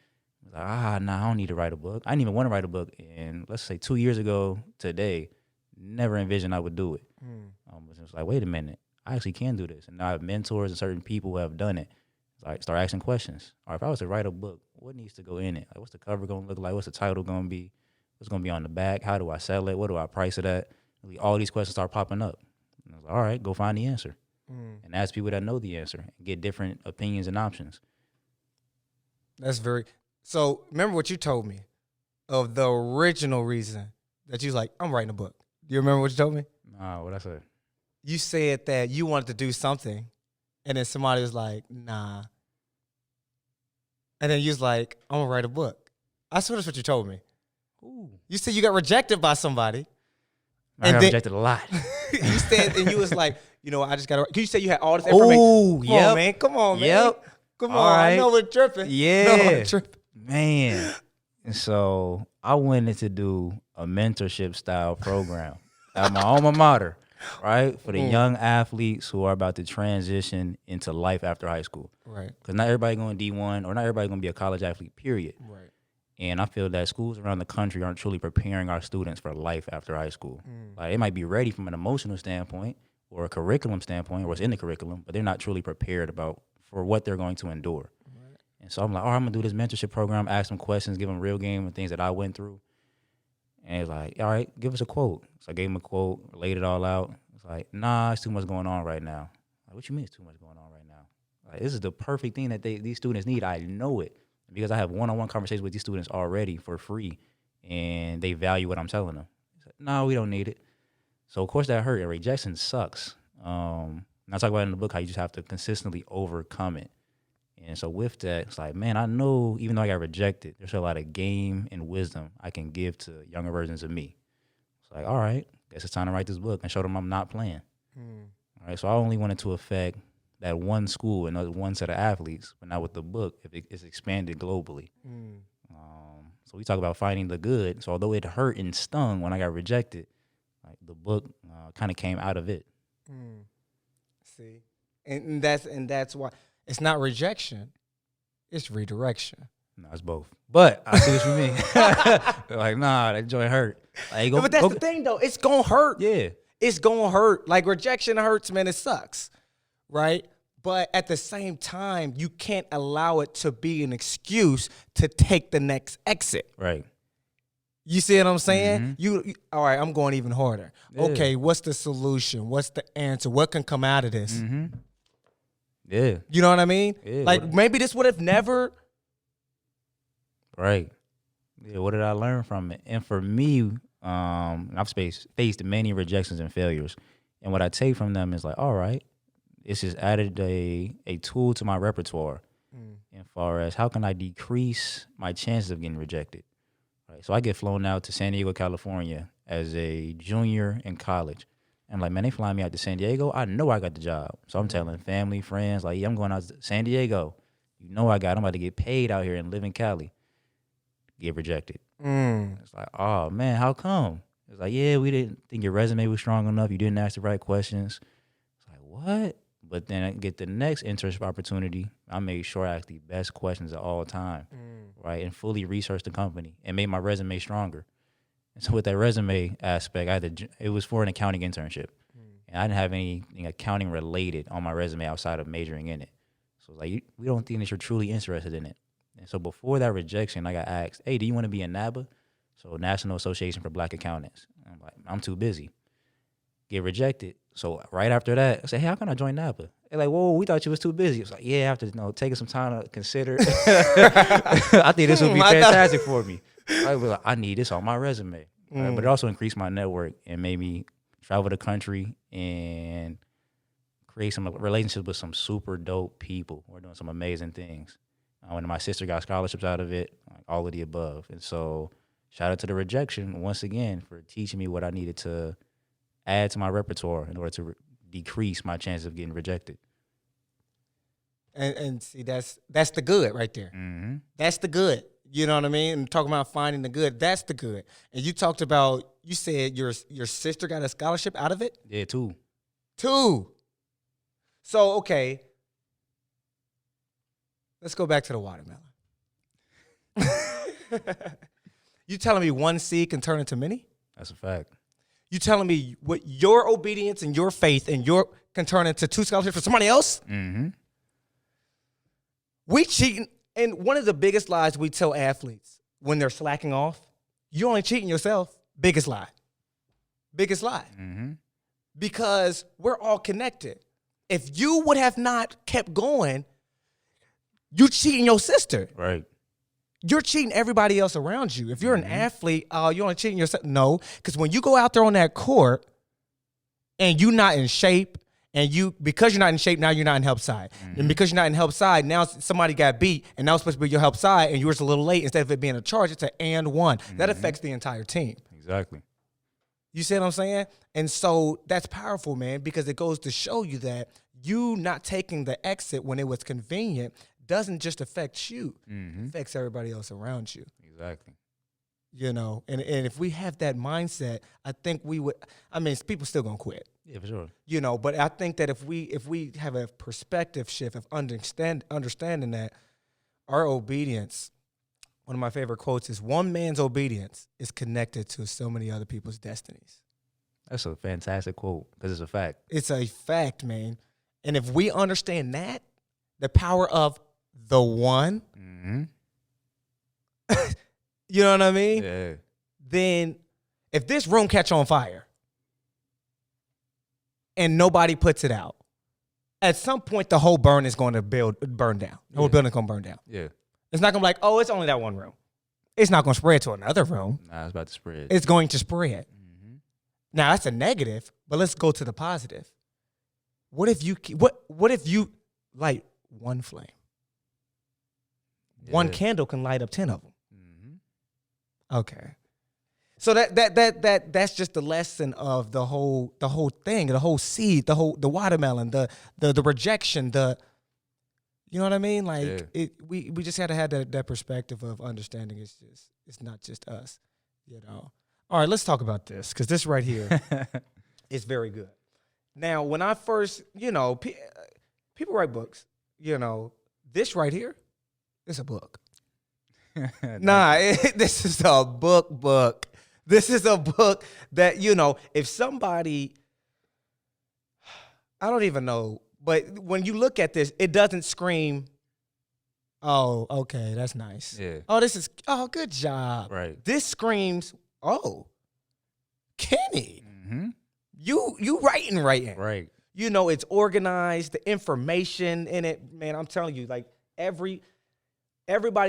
Like, nah, I don't need to write a book. I didn't even want to write a book. And let's say 2 years ago today, never envisioned I would do it. But it was like, wait a minute. I actually can do this. And now I have mentors and certain people who have done it. Like, start asking questions. Or if I was to write a book, what needs to go in it? Like, what's the cover going to look like? What's the title going to be? What's going to be on the back? How do I sell it? What do I price it at? All these questions start popping up. And I was like, all right, go find the answer. And ask people that know the answer and get different opinions and options. So remember what you told me of the original reason that you was like, I'm writing a book. Do you remember what you told me? Nah, what I said? You said that you wanted to do something, and then somebody was like, nah. And then you was like, I'm going to write a book. I swear that's what you told me. Ooh. You said you got rejected by somebody. I got rejected a lot. You said, and you was like, I just got to, because you said you had all this information. Oh, yeah. Come on, man. Yep. Come on. All right. I know we're tripping. Yeah. Man. And so I wanted to do a mentorship style program at my alma mater, right? For the young athletes who are about to transition into life after high school. Right. Because not everybody going D1 or not everybody going to be a college athlete, period. Right. And I feel that schools around the country aren't truly preparing our students for life after high school. Like, they might be ready from an emotional standpoint or a curriculum standpoint or what's in the curriculum, but they're not truly prepared for what they're going to endure. Right. And so I'm like, I'm going to do this mentorship program, ask them questions, give them real game and things that I went through. And it's like, all right, give us a quote. So I gave him a quote, laid it all out. It's like, nah, it's too much going on right now. Like, what you mean it's too much going on right now? Like, this is the perfect thing that these students need. I know it because I have one-on-one conversations with these students already for free, and they value what I'm telling them. It's like, no, we don't need it. So, of course, that hurt. And rejection sucks. And I talk about it in the book how you just have to consistently overcome it. And so with that, it's like, man, I know even though I got rejected, there's a lot of game and wisdom I can give to younger versions of me. It's like, all right, guess it's time to write this book and show them I'm not playing. All right, so I only wanted to affect that one school and one set of athletes, but now with the book, it's expanded globally. So we talk about finding the good. So although it hurt and stung when I got rejected, like, the book kind of came out of it. See, and that's why it's not rejection, it's redirection. No, it's both. But I see what you mean. Like, nah, that joint hurt. Like, But that's the thing, though. It's gonna hurt. Yeah, it's gonna hurt. Like, rejection hurts, man. It sucks, right? But at the same time, you can't allow it to be an excuse to take the next exit. Right. You see what I'm saying? You all right, I'm going even harder. Yeah. Okay, what's the solution? What's the answer? What can come out of this? Yeah. You know what I mean? Yeah. Like, maybe this would have never. Right. Yeah, what did I learn from it? And for me, I've faced many rejections and failures. And what I take from them is like, all right, it's just added a tool to my repertoire as far as how can I decrease my chances of getting rejected. Right. So I get flown out to San Diego, California as a junior in college. I'm like, man, they flying me out to San Diego. I know I got the job. So I'm telling family, friends, like, yeah, I'm going out to San Diego. You know I'm about to get paid out here and live in Cali. Get rejected. It's like, oh, man, how come? It's like, yeah, we didn't think your resume was strong enough. You didn't ask the right questions. It's like, what? But then I get the next internship opportunity. I made sure I asked the best questions at all time, right, and fully researched the company and made my resume stronger. And so with that resume aspect, it was for an accounting internship. And I didn't have anything accounting related on my resume outside of majoring in it. So it's like, we don't think that you're truly interested in it. And so before that rejection, I got asked, hey, do you want to be in NABA? So National Association for Black Accountants. I'm like, I'm too busy. Get rejected. So right after that, I said, hey, how can I join NABA? They're like, whoa, we thought you was too busy. It's like, yeah, after taking some time to consider, I think this would be fantastic for me. I was like, I need this on my resume. Right? But it also increased my network and made me travel the country and create some relationships with some super dope people who are doing some amazing things. When my sister got scholarships out of it, like all of the above. And so shout out to the Rejection once again for teaching me what I needed to add to my repertoire in order to decrease my chances of getting rejected. And see, that's the good right there. Mm-hmm. That's the good. You know what I mean? And talking about finding the good, that's the good. And you talked about, you said your sister got a scholarship out of it? Yeah, 2. 2. So, okay. Let's go back to the watermelon. You telling me one seed can turn into many? That's a fact. You telling me what your obedience and your faith and your can turn into 2 scholarships for somebody else? Mm-hmm. We cheating. And one of the biggest lies we tell athletes when they're slacking off, you're only cheating yourself. Biggest lie. Biggest lie. Mm-hmm. Because we're all connected. If you would have not kept going, you cheating your sister. Right. You're cheating everybody else around you. If you're an athlete, you're only cheating yourself. No, because when you go out there on that court and you're not in shape, and because you're not in shape, now you're not in help side. And because you're not in help side, now somebody got beat, and now it's supposed to be your help side, and you were just a little late. Instead of it being a charge, it's an and one. That affects the entire team. Exactly. You see what I'm saying? And so that's powerful, man, because it goes to show you that you not taking the exit when it was convenient doesn't just affect you. It affects everybody else around you. Exactly. You know, and if we have that mindset, I think we would, people still gonna quit. Yeah, for sure. You know, but I think that if we have a perspective shift of understanding that our obedience, one of my favorite quotes is, one man's obedience is connected to so many other people's destinies. That's a fantastic quote because it's a fact. It's a fact, man. And if we understand that, the power of the one, you know what I mean? Yeah. Then if this room catch on fire and nobody puts it out, at some point the whole burn is going to burn down. The whole building's going to burn down. Yeah. It's not going to be like, oh, it's only that one room. It's not going to spread to another room. Nah, it's about to spread. It's going to spread. Now, that's a negative, but let's go to the positive. What if you light one flame? Yeah. One candle can light up 10 of them. Okay. So that's just the lesson of the whole thing, the whole seed, the watermelon, the rejection, you know what I mean? Like we just had to have that perspective of understanding it's not just us, you know. All right, let's talk about this, because this right here is very good. Now, when I first, you know, people write books, you know, this right here is a book. This is a book. This is a book that, you know, if somebody, I don't even know, but when you look at this, it doesn't scream, oh, okay, that's nice. Yeah. Oh, good job. Right. This screams, oh, Kenny, you writing. Right. You know, it's organized, the information in it, man, I'm telling you, like everybody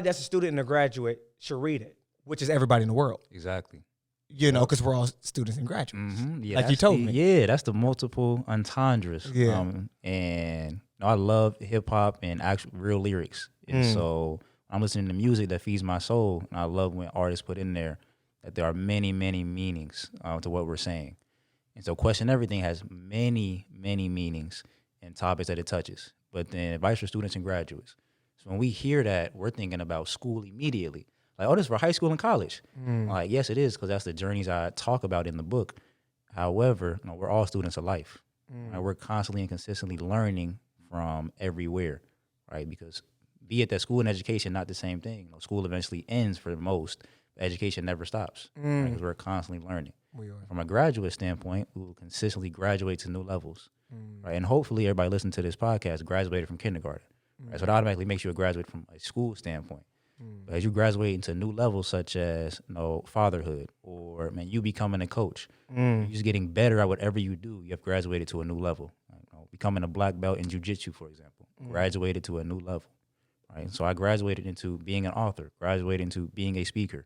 that's a student and a graduate should read it, which is everybody in the world. Exactly. You know, because we're all students and graduates. Yeah, like you told me. Yeah, that's the multiple entendres. Yeah. And I love hip hop and actual real lyrics. And so I'm listening to music that feeds my soul. And I love when artists put in there that there are many, many meanings to what we're saying. And so Question Everything has many, many meanings and topics that it touches. But then advice for students and graduates. So when we hear that, we're thinking about school immediately. Like, oh, this is for high school and college. Like, yes, it is, because that's the journeys I talk about in the book. However, we're all students of life. Right? We're constantly and consistently learning from everywhere, right? Because be it that school and education, not the same thing. School eventually ends for most. Education never stops, right? Because we're constantly learning. From a graduate standpoint, we will consistently graduate to new levels, right? And hopefully everybody listening to this podcast graduated from kindergarten, right? So it automatically makes you a graduate from a school standpoint. But as you graduate into new levels such as fatherhood, or you becoming a coach, you're just getting better at whatever you do. You have graduated to a new level. Becoming a black belt in jiu-jitsu, for example, graduated to a new level, right? So I graduated into being an author, graduated into being a speaker,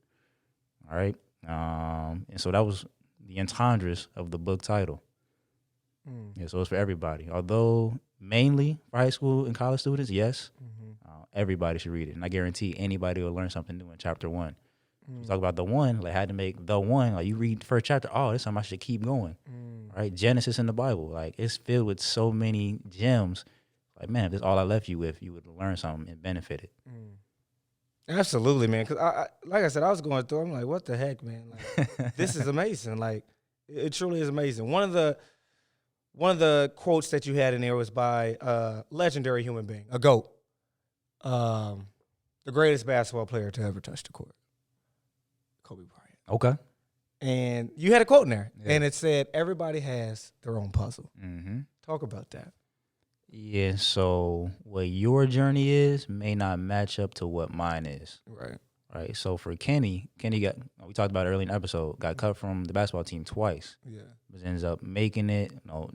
all right? And so that was the entendres of the book title. Yeah, so it's for everybody. Although mainly for high school and college students, yes, everybody should read it. And I guarantee anybody will learn something new in chapter 1. You talk about the one, like had to make the one. Like you read the first chapter, oh, this time I should keep going. Right? Genesis in the Bible, like it's filled with so many gems. Like, man, if this is all I left you with, you would learn something and benefit it. Absolutely, man. Because I like I said, I was going through. I'm like, what the heck, man? Like, this is amazing. Like, it truly is amazing. One of the quotes that you had in there was by a legendary human being, a GOAT, the greatest basketball player to ever touch the court, Kobe Bryant. Okay. And you had a quote in there, and it said, "Everybody has their own puzzle." Talk about that. Yeah, so what your journey is may not match up to what mine is. Right. So for Kenny got, we talked about it earlier in the episode, got cut from the basketball team twice. Yeah. But ends up making it,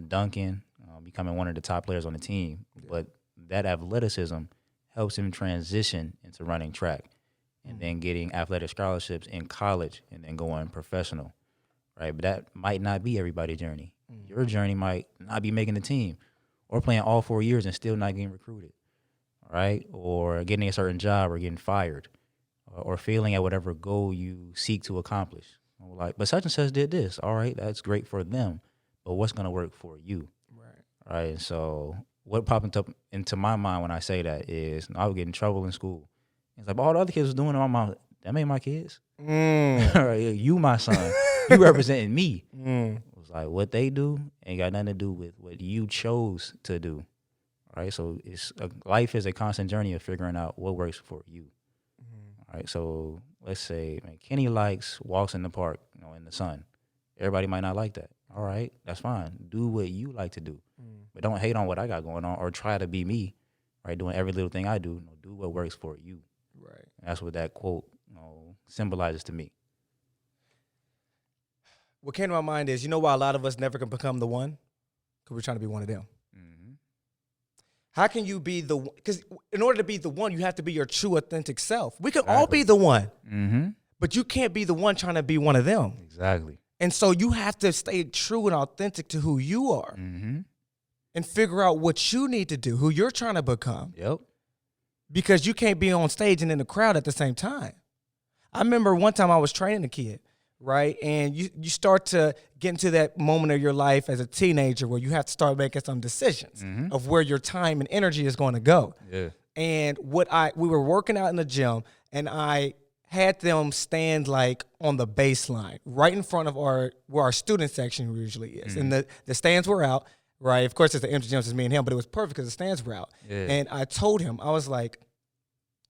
dunking, becoming one of the top players on the team. Yeah. But that athleticism helps him transition into running track and then getting athletic scholarships in college and then going professional. Right. But that might not be everybody's journey. Your journey might not be making the team, or playing all 4 years and still not getting recruited, right? Or getting a certain job or getting fired, or failing at whatever goal you seek to accomplish. Like, but such and such did this. All right, that's great for them, but what's going to work for you? Right. And so what popped up into my mind when I say that is I would get in trouble in school. It's like, all the other kids was doing it, my mom, that ain't my kids. Right, you my son. You representing me. It's like what they do ain't got nothing to do with what you chose to do. Right? So life is a constant journey of figuring out what works for you. Right? So let's say Kenny likes walks in the park, in the sun. Everybody might not like that. All right, that's fine. Do what you like to do. But don't hate on what I got going on or try to be me, right? Doing every little thing I do. Do what works for you. Right. And that's what that quote symbolizes to me. What came to my mind is, why a lot of us never can become the one? Because we're trying to be one of them. How can you be the one? Because in order to be the one, you have to be your true, authentic self. We can all be the one, but you can't be the one trying to be one of them. Exactly. And so you have to stay true and authentic to who you are and figure out what you need to do, who you're trying to become. Yep. Because you can't be on stage and in the crowd at the same time. I remember one time I was training a kid, right? And you start to get into that moment of your life as a teenager where you have to start making some decisions of where your time and energy is going to go. Yeah. And we were working out in the gym, and I had them stand like on the baseline right in front of where our student section usually is. And the stands were out, right? Of course, it's the empty gym, it's me and him, but it was perfect because the stands were out. Yeah. And I told him, I was like,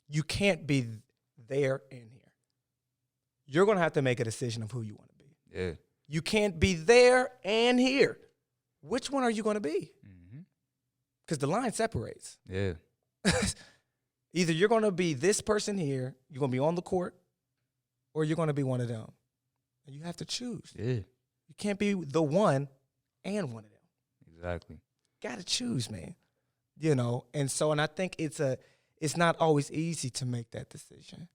you can't be there and here. You're going to have to make a decision of who you want to be. Yeah. You can't be there and here. Which one are you going to be? Because the line separates. Yeah. Either you're going to be this person here, you're going to be on the court, or you're going to be one of them. And you have to choose. Yeah. You can't be the one and one of them. Exactly. Got to choose, man. And I think it's not always easy to make that decision,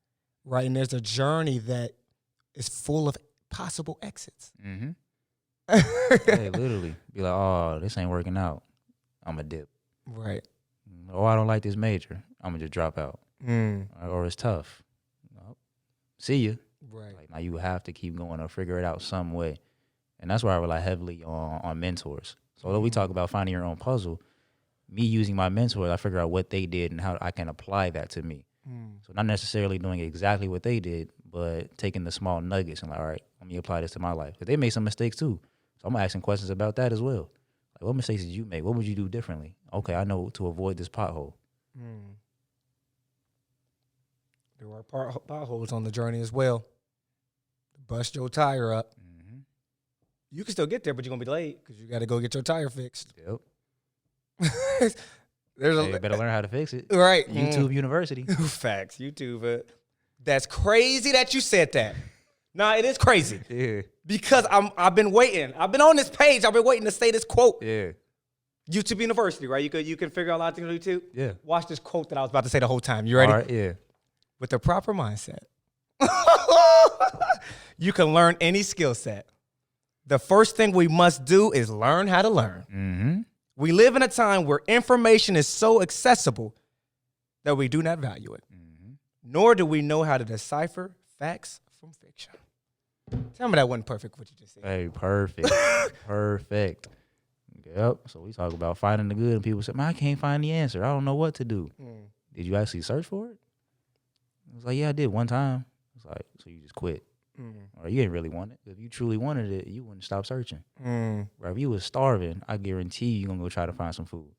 right? And there's a journey that is full of possible exits. Hey, literally. Be like, oh, this ain't working out. I'm a dip. Right. Oh, I don't like this major. I'm going to just drop out. Or it's tough. See you. Right. Like, now you have to keep going or figure it out some way. And that's where I rely heavily on mentors. So although we talk about finding your own puzzle, me using my mentors, I figure out what they did and how I can apply that to me. So not necessarily doing exactly what they did, but taking the small nuggets and like, all right, let me apply this to my life. Because they made some mistakes too. So I'm asking questions about that as well. Like, what mistakes did you make? What would you do differently? Okay, I know to avoid this pothole. There are potholes on the journey as well. Bust your tire up. You can still get there, but you're going to be late because you got to go get your tire fixed. Yep. You better learn how to fix it. Right. YouTube University. Facts. YouTube. That's crazy that you said that. Nah, it is crazy. Yeah. Because I've been waiting. I've been on this page. I've been waiting to say this quote. Yeah. YouTube University, right? You can figure out a lot of things on YouTube. Yeah. Watch this quote that I was about to say the whole time. You ready? All right, yeah. With the proper mindset, you can learn any skill set. The first thing we must do is learn how to learn. We live in a time where information is so accessible that we do not value it, nor do we know how to decipher facts from fiction. Tell me that wasn't perfect what you just said. Hey, perfect. Perfect. Yep. So we talk about finding the good, and people say, man, I can't find the answer. I don't know what to do. Did you actually search for it? I was like, yeah, I did one time. It's like, so you just quit. Or you didn't really want it. If you truly wanted it, you wouldn't stop searching. Or if you was starving, I guarantee you're going to go try to find some food.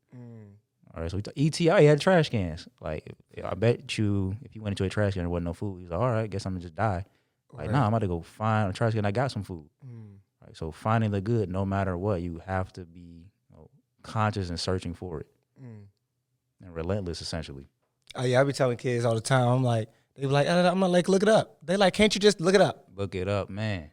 All right, so ETI had trash cans. Like, I bet you if you went into a trash can and there wasn't no food, he's like, all right, I guess I'm going to just die. Like, nah, I'm about to go find a trash can. I got some food. Right, so finding the good, no matter what, you have to be conscious and searching for it. And relentless, essentially. Oh, yeah, I be telling kids all the time. I'm like, they be like, I'm not like, look it up. They like, can't you just look it up? Look it up, man.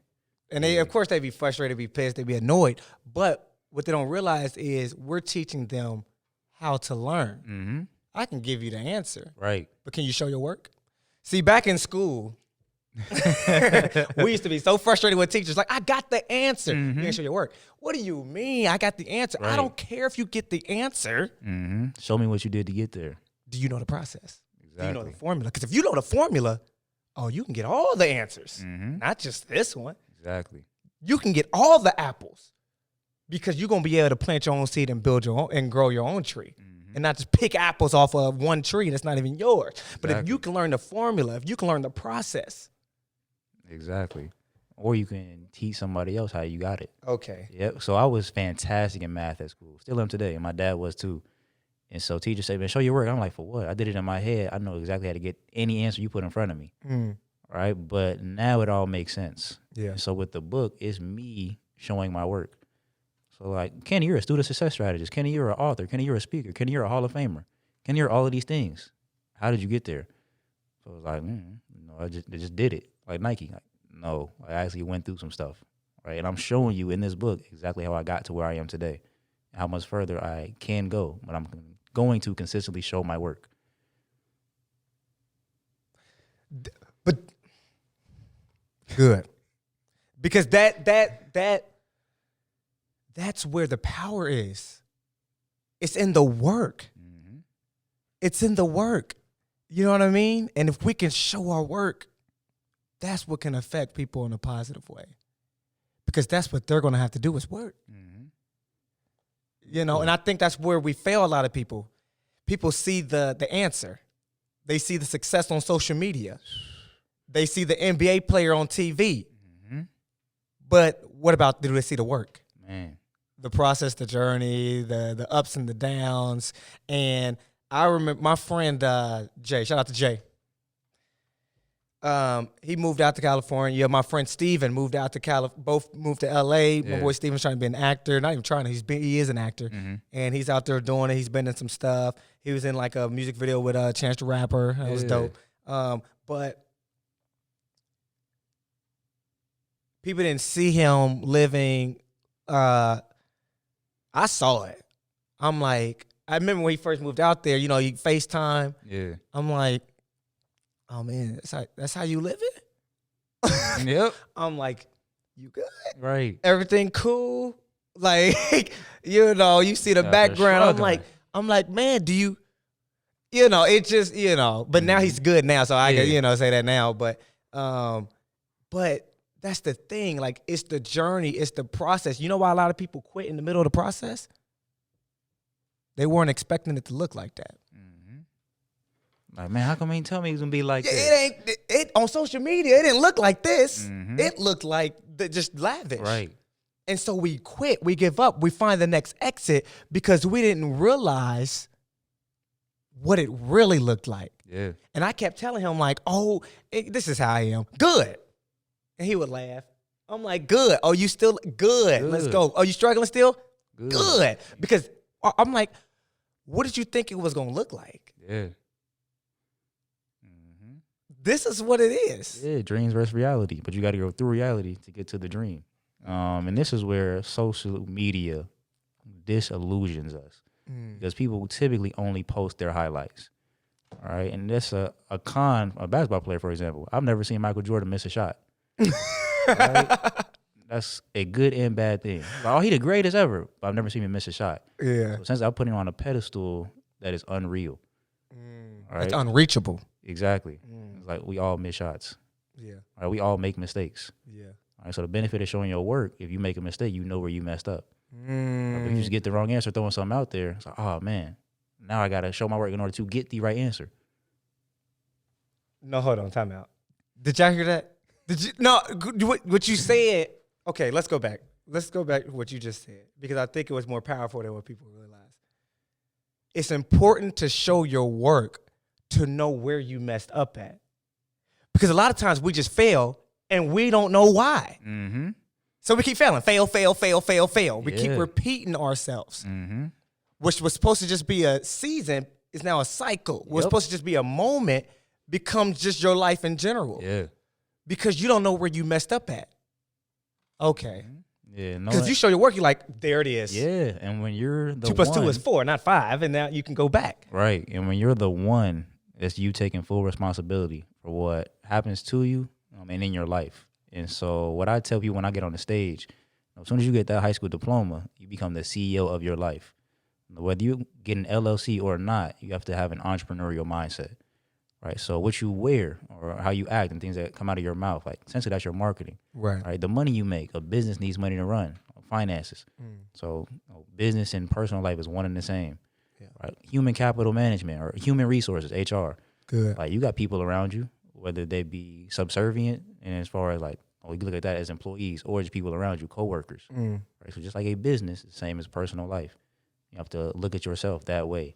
And they, of course, they be frustrated, be pissed, they be annoyed. But what they don't realize is we're teaching them how to learn. I can give you the answer. Right. But can you show your work? See, back in school, we used to be so frustrated with teachers. Like, I got the answer. You didn't show your work. What do you mean I got the answer? Right. I don't care if you get the answer. Show me what you did to get there. Do you know the process? Exactly. Do you know the formula? Because if you know the formula, oh, you can get all the answers. Not just this one. Exactly. You can get all the apples because you're going to be able to plant your own seed and build your own and grow your own tree. And not just pick apples off of one tree that's not even yours. But if you can learn the formula, if you can learn the process. Exactly. Or you can teach somebody else how you got it. Okay. Yep. So I was fantastic in math at school. Still am today. And my dad was too. And so teachers say, man, show your work. I'm like, for what? I did it in my head. I know exactly how to get any answer you put in front of me. Right? But now it all makes sense. Yeah. And so with the book, it's me showing my work. So like, Kenny, you're a student success strategist. Kenny, you're an author. Kenny, you're a speaker. Kenny, you're a Hall of Famer. Kenny, you're all of these things. How did you get there? So I was like, I just did it. Like Nike. Like, no, I actually went through some stuff. Right? And I'm showing you in this book exactly how I got to where I am today. And how much further I can go. But I'm going to consistently show my work. But good. Because that's where the power is. It's in the work. It's in the work. You know what I mean? And if we can show our work, that's what can affect people in a positive way. Because that's what they're going to have to do is work. You know, and I think that's where we fail a lot of people. People see the answer. They see the success on social media. They see the NBA player on TV. But what about, do they see the work? Man. The process, the journey, the ups and the downs. And I remember my friend Jay, shout out to Jay. He moved out to California. My friend Steven moved out to both moved to LA. My boy Steven's trying to be an actor. Not even trying to, he is an actor. And he's out there doing it. He's been in some stuff. He was in like a music video with Chance the Rapper. That was dope. But people didn't see him living. I saw it. I'm like, I remember when he first moved out there, you know, he FaceTime. Yeah. I'm like, oh man, that's how you live it? Yep. I'm like, you good? Right. Everything cool? Like, you know, you see the background. I'm like, man, do you know, it just, you know, but now he's good now, so I can, you know, say that now. But That's the thing. Like, it's the journey. It's the process. You know why a lot of people quit in the middle of the process? They weren't expecting it to look like that. Like, man, how come you ain't tell me it was gonna be like this? It on social media, it didn't look like this. It looked like just lavish. Right. And so we quit, we give up, we find the next exit because we didn't realize what it really looked like. Yeah. And I kept telling him, like, oh, this is how I am. Good. And he would laugh. I'm like, good. Oh, you still good. Let's go. Oh, you struggling still? Good. Because I'm like, what did you think it was going to look like? Yeah. This is what it is. Yeah, dreams versus reality. But you got to go through reality to get to the dream. And this is where social media disillusions us. Because people typically only post their highlights. All right. And that's a basketball player, for example. I've never seen Michael Jordan miss a shot. Right? That's a good and bad thing. Like, oh, he the greatest ever, but I've never seen him miss a shot. Yeah. So since I put him on a pedestal that is unreal. All right? It's unreachable. Exactly. It's like we all miss shots. Yeah. All right? We all make mistakes. Yeah. All right. So the benefit of showing your work, if you make a mistake, you know where you messed up. If you just get the wrong answer, throwing something out there, it's like, oh man, now I gotta show my work in order to get the right answer. No, hold on, time out. Did y'all hear that? Did you? No, what you said. Okay, let's go back. Let's go back to what you just said because I think it was more powerful than what people realize. It's important to show your work to know where you messed up at, because a lot of times we just fail and we don't know why. So we keep failing, fail. We keep repeating ourselves. Which was supposed to just be a season is now a cycle. What's supposed to just be a moment becomes just your life in general. Yeah. Because you don't know where you messed up at. Okay. Yeah. No. Because you show your work, you're like, there it is. Yeah. And when you're the 2 + 2 is 4, not 5, and now you can go back. Right. And when you're the one, it's you taking full responsibility for what happens to you and in your life. And so what I tell people when I get on the stage, as soon as you get that high school diploma, you become the CEO of your life. Whether you get an LLC or not, you have to have an entrepreneurial mindset, right? So what you wear or how you act and things that come out of your mouth, like essentially that's your marketing, right? The money you make, a business needs money to run, finances. So business and personal life is one and the same, right? Human capital management or human resources, HR. Good. Like you got people around you, whether they be subservient, and as far as like, you can look at that as employees or just people around you, coworkers, right? So just like a business, the same as personal life. You have to look at yourself that way.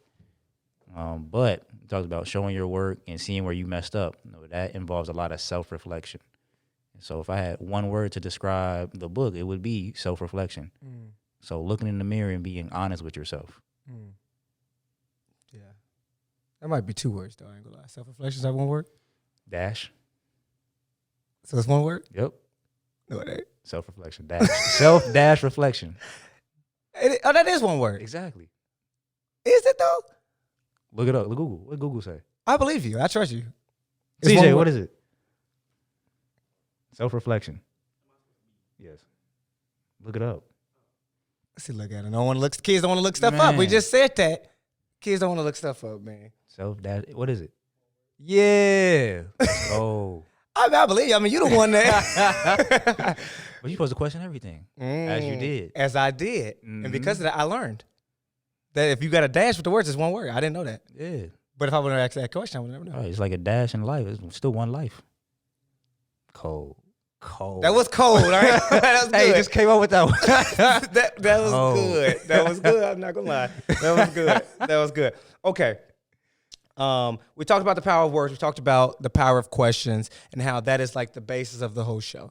But it talks about showing your work and seeing where you messed up. That involves a lot of self-reflection. And so if I had one word to describe the book, it would be self-reflection. So looking in the mirror and being honest with yourself. Yeah. That might be 2 words, though. I ain't gonna lie. Self-reflection, is that 1 word? Dash. So it's 1 word? Yep. No, it ain't. Self-reflection. Dash. Self-reflection. That is 1 word. Exactly. Is it, though? Look it up. Look Google. What did Google say? I believe you. I trust you. CJ, what is it? Self-reflection. Yes. Look it up. Let's see, look at it. Kids don't want to look stuff up. We just said that. Kids don't want to look stuff up, man. What is it? Yeah. Oh. I believe you. I mean, you're the one that. But you're supposed to question everything, as you did. As I did. And because of that, I learned that if you got a dash with the words, it's 1 word. I didn't know that. Yeah. But if I would have asked that question, I would never know. Right, it's like a dash in life. It's still one life. Cold. That was cold, all right? That was good. Hey, you just came up with that one. that was good. That was good. I'm not going to lie. That was good. That was good. Okay. We talked about the power of words. We talked about the power of questions and how that is like the basis of the whole show,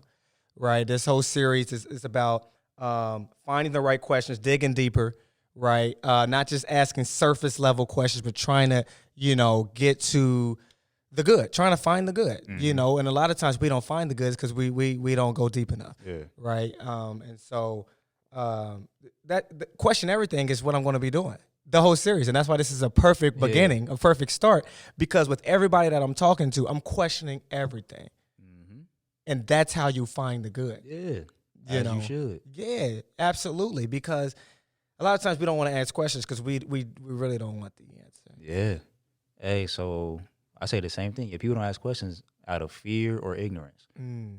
right? This whole series is about finding the right questions, digging deeper, right? Not just asking surface level questions, but trying to, get to the good, trying to find the good, and a lot of times we don't find the goods because we don't go deep enough, right? And so that question everything is what I'm going to be doing. The whole series. And that's why this is a perfect beginning, a perfect start, because with everybody that I'm talking to, I'm questioning everything. And that's how you find the good. Yeah. You should. Yeah, absolutely. Because a lot of times we don't want to ask questions because we really don't want the answer. Yeah. Hey, so I say the same thing. If people don't ask questions out of fear or ignorance,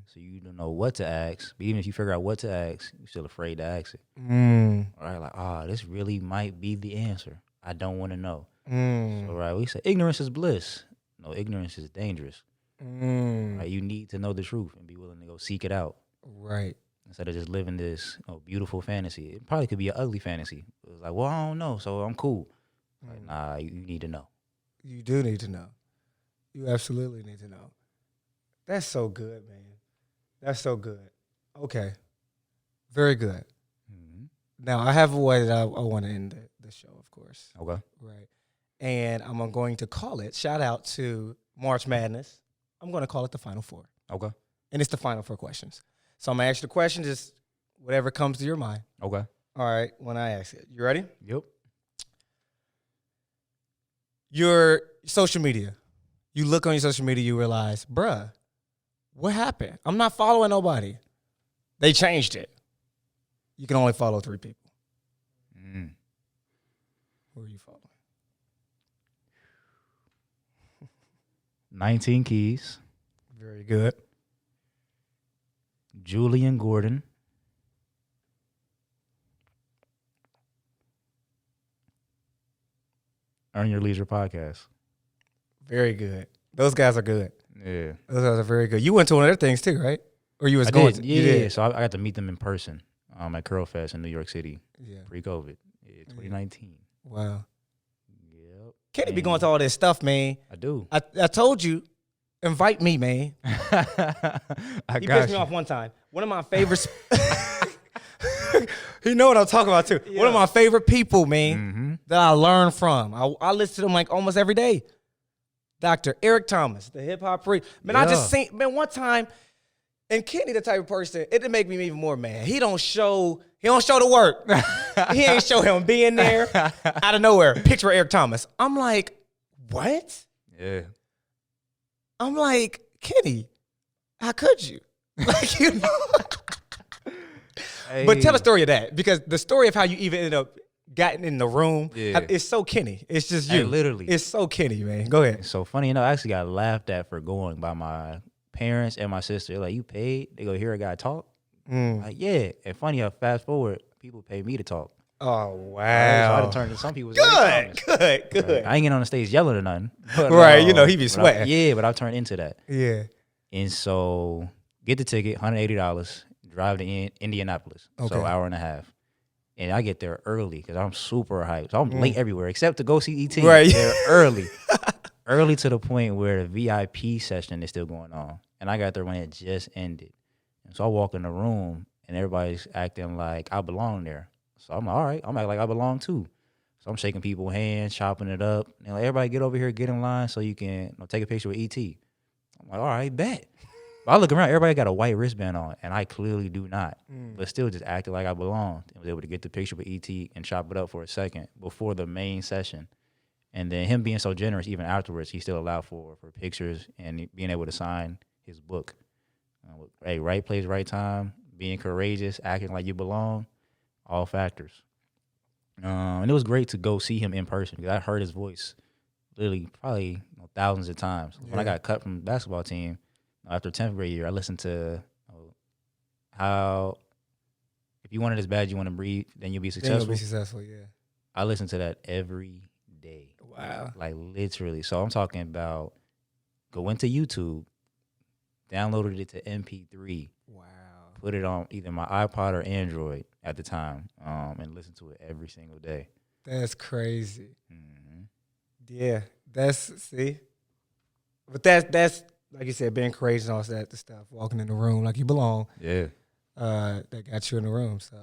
so you don't know what to ask, but even if you figure out what to ask, you're still afraid to ask it. All right, like, this really might be the answer. I don't want to know. So, right, we say ignorance is bliss. No, ignorance is dangerous. Right, you need to know the truth and be willing to go seek it out. Right. Instead of just living this beautiful fantasy. It probably could be an ugly fantasy. It was like, well, I don't know, so I'm cool. Like, nah, you need to know. You do need to know. You absolutely need to know. That's so good, man. That's so good. Okay. Very good. Now, I have a way that I want to end the show, of course. Okay. Right. And I'm going to call it, shout out to March Madness. I'm going to call it the Final Four. Okay. And it's the Final Four questions. So I'm going to ask you the question, just whatever comes to your mind. Okay. All right, when I ask it. You ready? Yep. Your social media. You look on your social media, you realize, bruh, what happened? I'm not following nobody. They changed it. You can only follow 3 people. Who are you following? 19 Keys. Very good. Julian Gordon. Earn Your Leisure podcast. Very good. Those guys are good. Yeah. Those guys are very good. You went to one of their things too, right? Or you was I going did. to? Yeah, You did. so I got to meet them in person at Curl Fest in New York City Yeah. pre-COVID. Yeah, 2019. Wow. Yep. Kenny be going to all this stuff, man. I do. I told you, invite me, man. I He got pissed me you. off one time. One of my favorites. You know what I'm talking about too. Yeah. One of my favorite people, man, that I learned from. I listen to them like almost every day. Dr. Eric Thomas, the hip hop priest. Man, I just seen, man, one time, and Kenny the type of person, it did make me even more mad. He don't show the work. He ain't show him being there out of nowhere. Picture of Eric Thomas. I'm like, what? Yeah. I'm like, Kenny, how could you? Like, you know. Hey. But tell the story of that, because the story of how you even ended up getting in the room, Yeah. it's so Kenny. It's just you. Hey, literally. It's so Kenny, man. Go ahead. So funny, I actually got laughed at for going by my parents and my sister. They're like, you paid? They go hear a guy talk? Like, yeah. And funny how fast forward, people pay me to talk. Oh, So I wow. done turned to some people's Good. Right? I ain't getting on the stage yelling or nothing. But, Right, you know, he be sweating. But I've turned into that. Yeah. And so get the ticket, $180, drive to Indianapolis. Okay. So hour and a half. And I get there early because I'm super hyped. So I'm late everywhere except to go see ET. Right. They're early. Early to the point where the VIP session is still going on. And I got there when it just ended. And so I walk in the room and everybody's acting like I belong there. So I'm like, all right, I'm acting like I belong too. So I'm shaking people's hands, chopping it up. And like, everybody get over here, get in line so you can take a picture with ET. I'm like, all right, bet. But I look around, everybody got a white wristband on, and I clearly do not. But still just acted like I belonged. And was able to get the picture with ET and chop it up for a second before the main session. And then him being so generous, even afterwards, he still allowed for pictures and being able to sign his book. Hey, right place, right time, being courageous, acting like you belong, all factors. And it was great to go see him in person because I heard his voice literally probably thousands of times. Yeah. When I got cut from the basketball team after 10th grade year, I listened to how if you want it as bad as you want to breathe, then you'll be successful. Then you'll be successful, yeah. I listen to that every day. Wow. Like literally. So I'm talking about go into YouTube, downloaded it to MP3. Wow. Put it on either my iPod or Android at the time, and listen to it every single day. That's crazy. Mm-hmm. Yeah, but that's like you said, being courageous and all that stuff, walking in the room like you belong. Yeah. That got you in the room. So,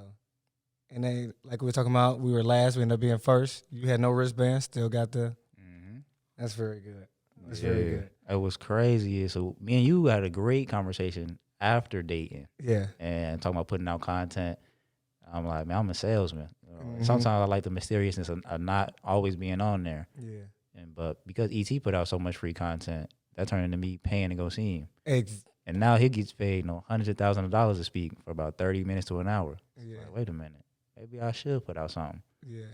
and then like we were talking about, we were last, we ended up being first. You had no wristband, still got the. Mm-hmm. That's very good. That's very good. It was crazy. So me and you had a great conversation after Dayton. Yeah. And talking about putting out content. I'm like, man, I'm a salesman. Sometimes I like the mysteriousness of not always being on there. Yeah. But because ET put out so much free content, that turned into me paying to go see him. And now he gets paid hundreds of thousands of dollars to speak for about 30 minutes to an hour. Yeah. Like, wait a minute. Maybe I should put out something. Yeah.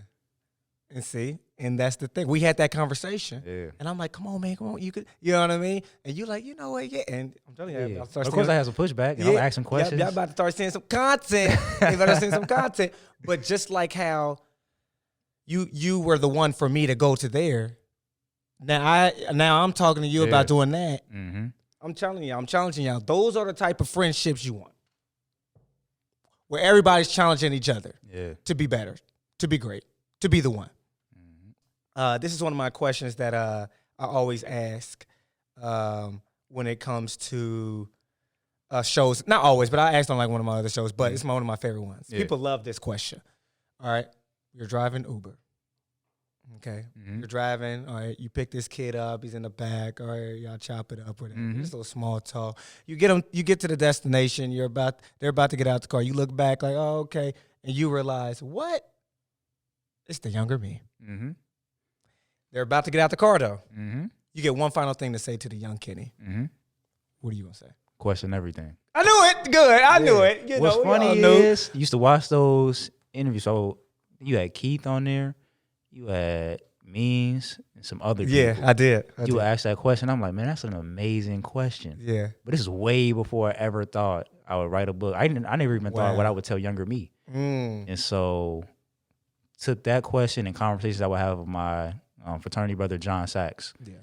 And see, and that's the thing. We had that conversation. Yeah. And I'm like, come on, man, come on. You know what I mean? And you like, you know what? Yeah. And I'm telling you, Yeah. I'll start Of course, I have some pushback, and I'm asking questions. Y'all about to start seeing some content. You better see some content. But just like how you were the one for me to go to there. Now I'm talking to you about doing that. Mm-hmm. I'm challenging y'all. Those are the type of friendships you want. Where everybody's challenging each other to be better, to be great, to be the one. This is one of my questions that I always ask when it comes to shows. Not always, but I asked on like one of my other shows, but it's one of my favorite ones. Yeah. People love this question. All right, you're driving Uber. Okay, you're driving. All right, you pick this kid up. He's in the back. All right, y'all chop it up with him. Just a little small talk. You get to the destination. They're about to get out the car. You look back like, oh, okay, and you realize what? It's the younger me. Mm-hmm. They're about to get out the car, though. Mm-hmm. You get one final thing to say to the young Kenny. Mm-hmm. What are you going to say? Question everything. I knew it. Good. I knew it. What's funny is, you used to watch those interviews. So you had Keith on there. You had Means and some other people. Yeah, I did. You would ask that question. I'm like, man, that's an amazing question. Yeah. But this is way before I ever thought I would write a book. I never even thought what I would tell younger me. And so took that question and conversations I would have with my fraternity brother, John Sachs. Yeah.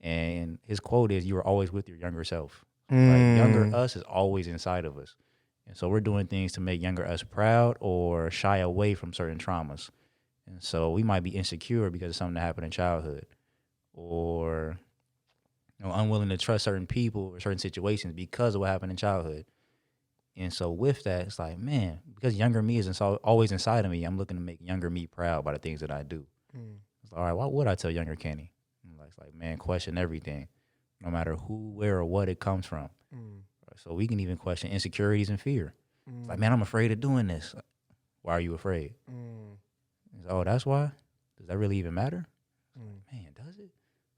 And his quote is, you are always with your younger self. Right? Younger us is always inside of us. And so we're doing things to make younger us proud or shy away from certain traumas. And so we might be insecure because of something that happened in childhood, or unwilling to trust certain people or certain situations because of what happened in childhood. And so with that, it's like, man, because younger me is always inside of me, I'm looking to make younger me proud by the things that I do. It's like, all right, what would I tell younger Kenny? It's like, man, question everything, no matter who, where, or what it comes from. So we can even question insecurities and fear. It's like, man, I'm afraid of doing this. Why are you afraid? Oh, that's why? Does that really even matter? Man, does it?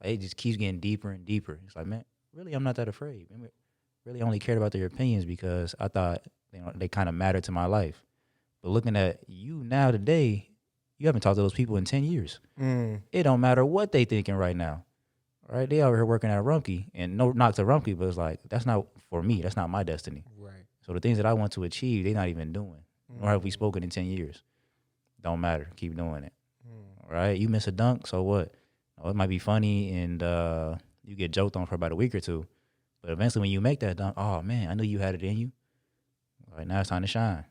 Like, it just keeps getting deeper and deeper. It's like, man, really, I'm not that afraid. I really only cared about their opinions because I thought they kind of mattered to my life. But looking at you now today, you haven't talked to those people in 10 years. It don't matter what they thinking right now. All right, they over here working at Rumpke, and no knock to Rumpke, but it's like, that's not for me. That's not my destiny. Right. So the things that I want to achieve, they're not even doing. Nor have we spoken in 10 years. Don't matter. Keep doing it. All right? You miss a dunk, so what? It might be funny, and you get joked on for about a week or two. But eventually when you make that dunk, oh, man, I knew you had it in you. All right, now it's time to shine.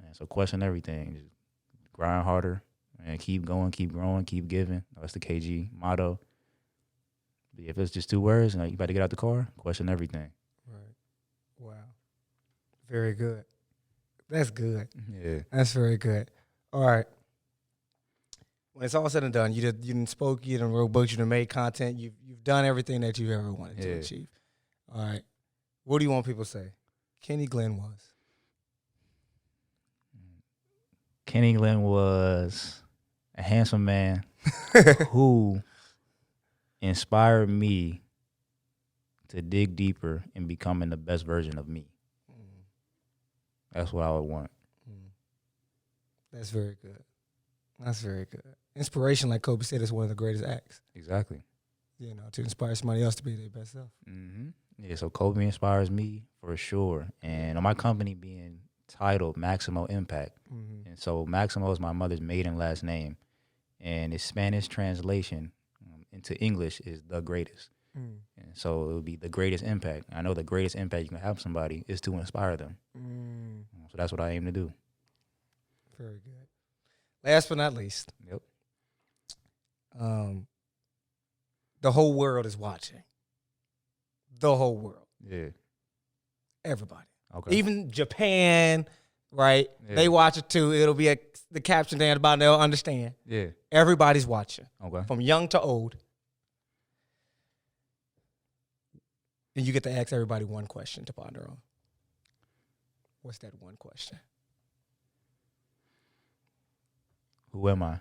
Man, so question everything. Just grind harder, and keep going, keep growing, keep giving. That's the KG motto. But if it's just 2 words, and you about to get out the car, question everything. Right. Wow. Very good. That's good. Yeah. That's very good. All right. When it's all said and done, you done spoke, you done wrote books, you done made content, you've done everything that you ever wanted to achieve. All right. What do you want people to say? Kenny Glenn was. Kenny Glenn was a handsome man who inspired me to dig deeper in becoming the best version of me. That's what I would want. That's very good. That's very good. Inspiration, like Kobe said, is one of the greatest acts. Exactly. To inspire somebody else to be their best self. Yeah, so Kobe inspires me for sure. And on my company being titled Maximo Impact. And so Maximo is my mother's maiden last name. And its Spanish translation into English is the greatest. And so it would be the greatest impact. I know the greatest impact you can have on somebody is to inspire them. So that's what I aim to do. Very good. Last but not least. Yep. The whole world is watching. The whole world. Yeah. Everybody. Okay. Even Japan, right? Yeah. They watch it too. It'll be the caption down about they'll understand. Yeah. Everybody's watching. Okay. From young to old. And you get to ask everybody one question to ponder on. What's that one question? Who am I?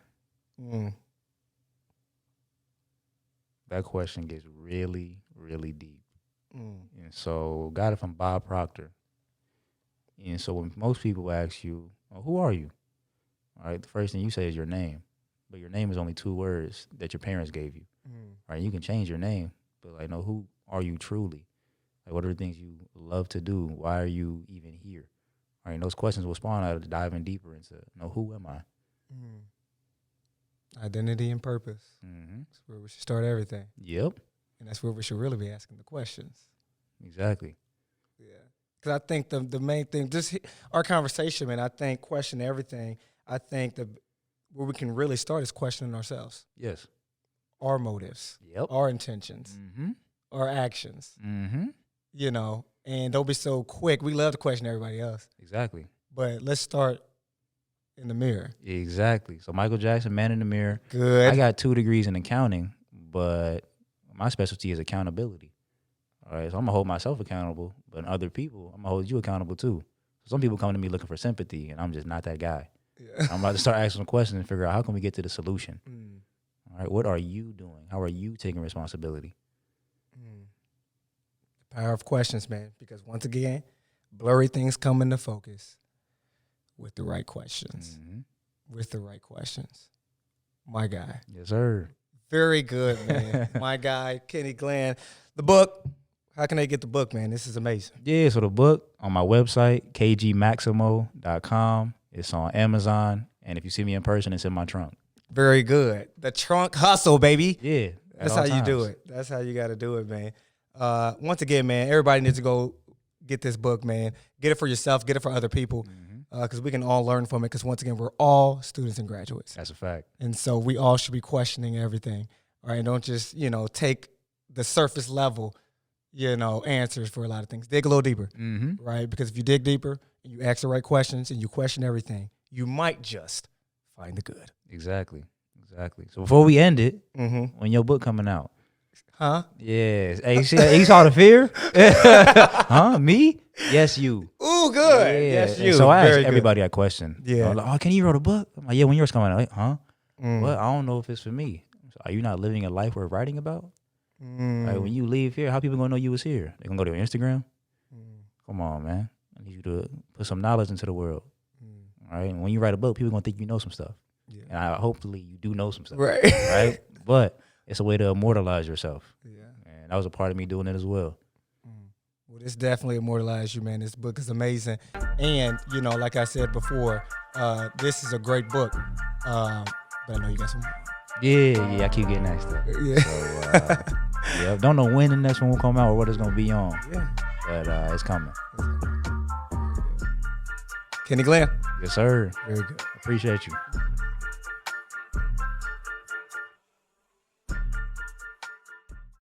That question gets really, really deep. And so got it from Bob Proctor. And so when most people ask you, well, who are you? All right, the first thing you say is your name. but your name is only 2 words that your parents gave you. Right? You can change your name, but like, no, who are you truly? Like, what are the things you love to do? Why are you even here? All right, those questions will spawn out of diving deeper into, who am I? Identity and purpose. That's where we should start everything. Yep. And that's where we should really be asking the questions. Exactly. Yeah. Because I think the main thing, just our conversation, man, I think question everything. I think where we can really start is questioning ourselves. Yes. Our motives. Yep. Our intentions. Our actions. You know, and don't be so quick. We love to question everybody else. Exactly. But let's start in the mirror. Exactly. So Michael Jackson, Man in the Mirror. Good. I got 2 degrees in accounting, but my specialty is accountability. All right, so I'm going to hold myself accountable, but other people, I'm going to hold you accountable too. Some people come to me looking for sympathy, and I'm just not that guy. Yeah. I'm about to start asking some questions and figure out how can we get to the solution. All right, what are you doing? How are you taking responsibility? The power of questions, man, because once again, blurry things come into focus with the right questions. With the right questions. My guy. Yes, sir. Very good, man. My guy, Kenny Glenn. The book. How can they get the book, man? This is amazing. Yeah, so the book on my website, kgmaximo.com. It's on Amazon. And if you see me in person, it's in my trunk. Very good. The trunk hustle, baby. Yeah. That's how you do it. That's how you got to do it, man. Once again, man, everybody needs to go get this book, man. Get it for yourself. Get it for other people. Because we can all learn from it. Because once again, we're all students and graduates. That's a fact. And so we all should be questioning everything. All right. Don't just, take the surface level, answers for a lot of things. Dig a little deeper. Right. Because if you dig deeper and you ask the right questions and you question everything, you might just find the good. Exactly. So before we end it, when your book coming out? Huh? Yes. Hey, you saw the fear? Huh? Me? Yes, you. Ooh, good. Yeah. Yes, you. And so I Very asked everybody that question. Yeah. Like, oh, can you write a book? I'm like, yeah, when yours coming out? Like, huh? Well, I don't know if it's for me. So are you not living a life worth writing about? Like, when you leave here, how people gonna know you was here? They gonna go to your Instagram? Come on, man. I need you to put some knowledge into the world. All right. And when you write a book, people gonna think you know some stuff. Yeah. And hopefully you do know some stuff. Right. Right. But it's a way to immortalize yourself. Yeah. And that was a part of me doing it as well. Well, this definitely immortalized you, man. This book is amazing. And, like I said before, this is a great book. But I know you got some more. Yeah, I keep getting that stuff. Yeah. So, don't know when the next one will come out or what it's going to be on. Yeah. But it's coming. Kenny Glenn. Yes, sir. Very good. Appreciate you.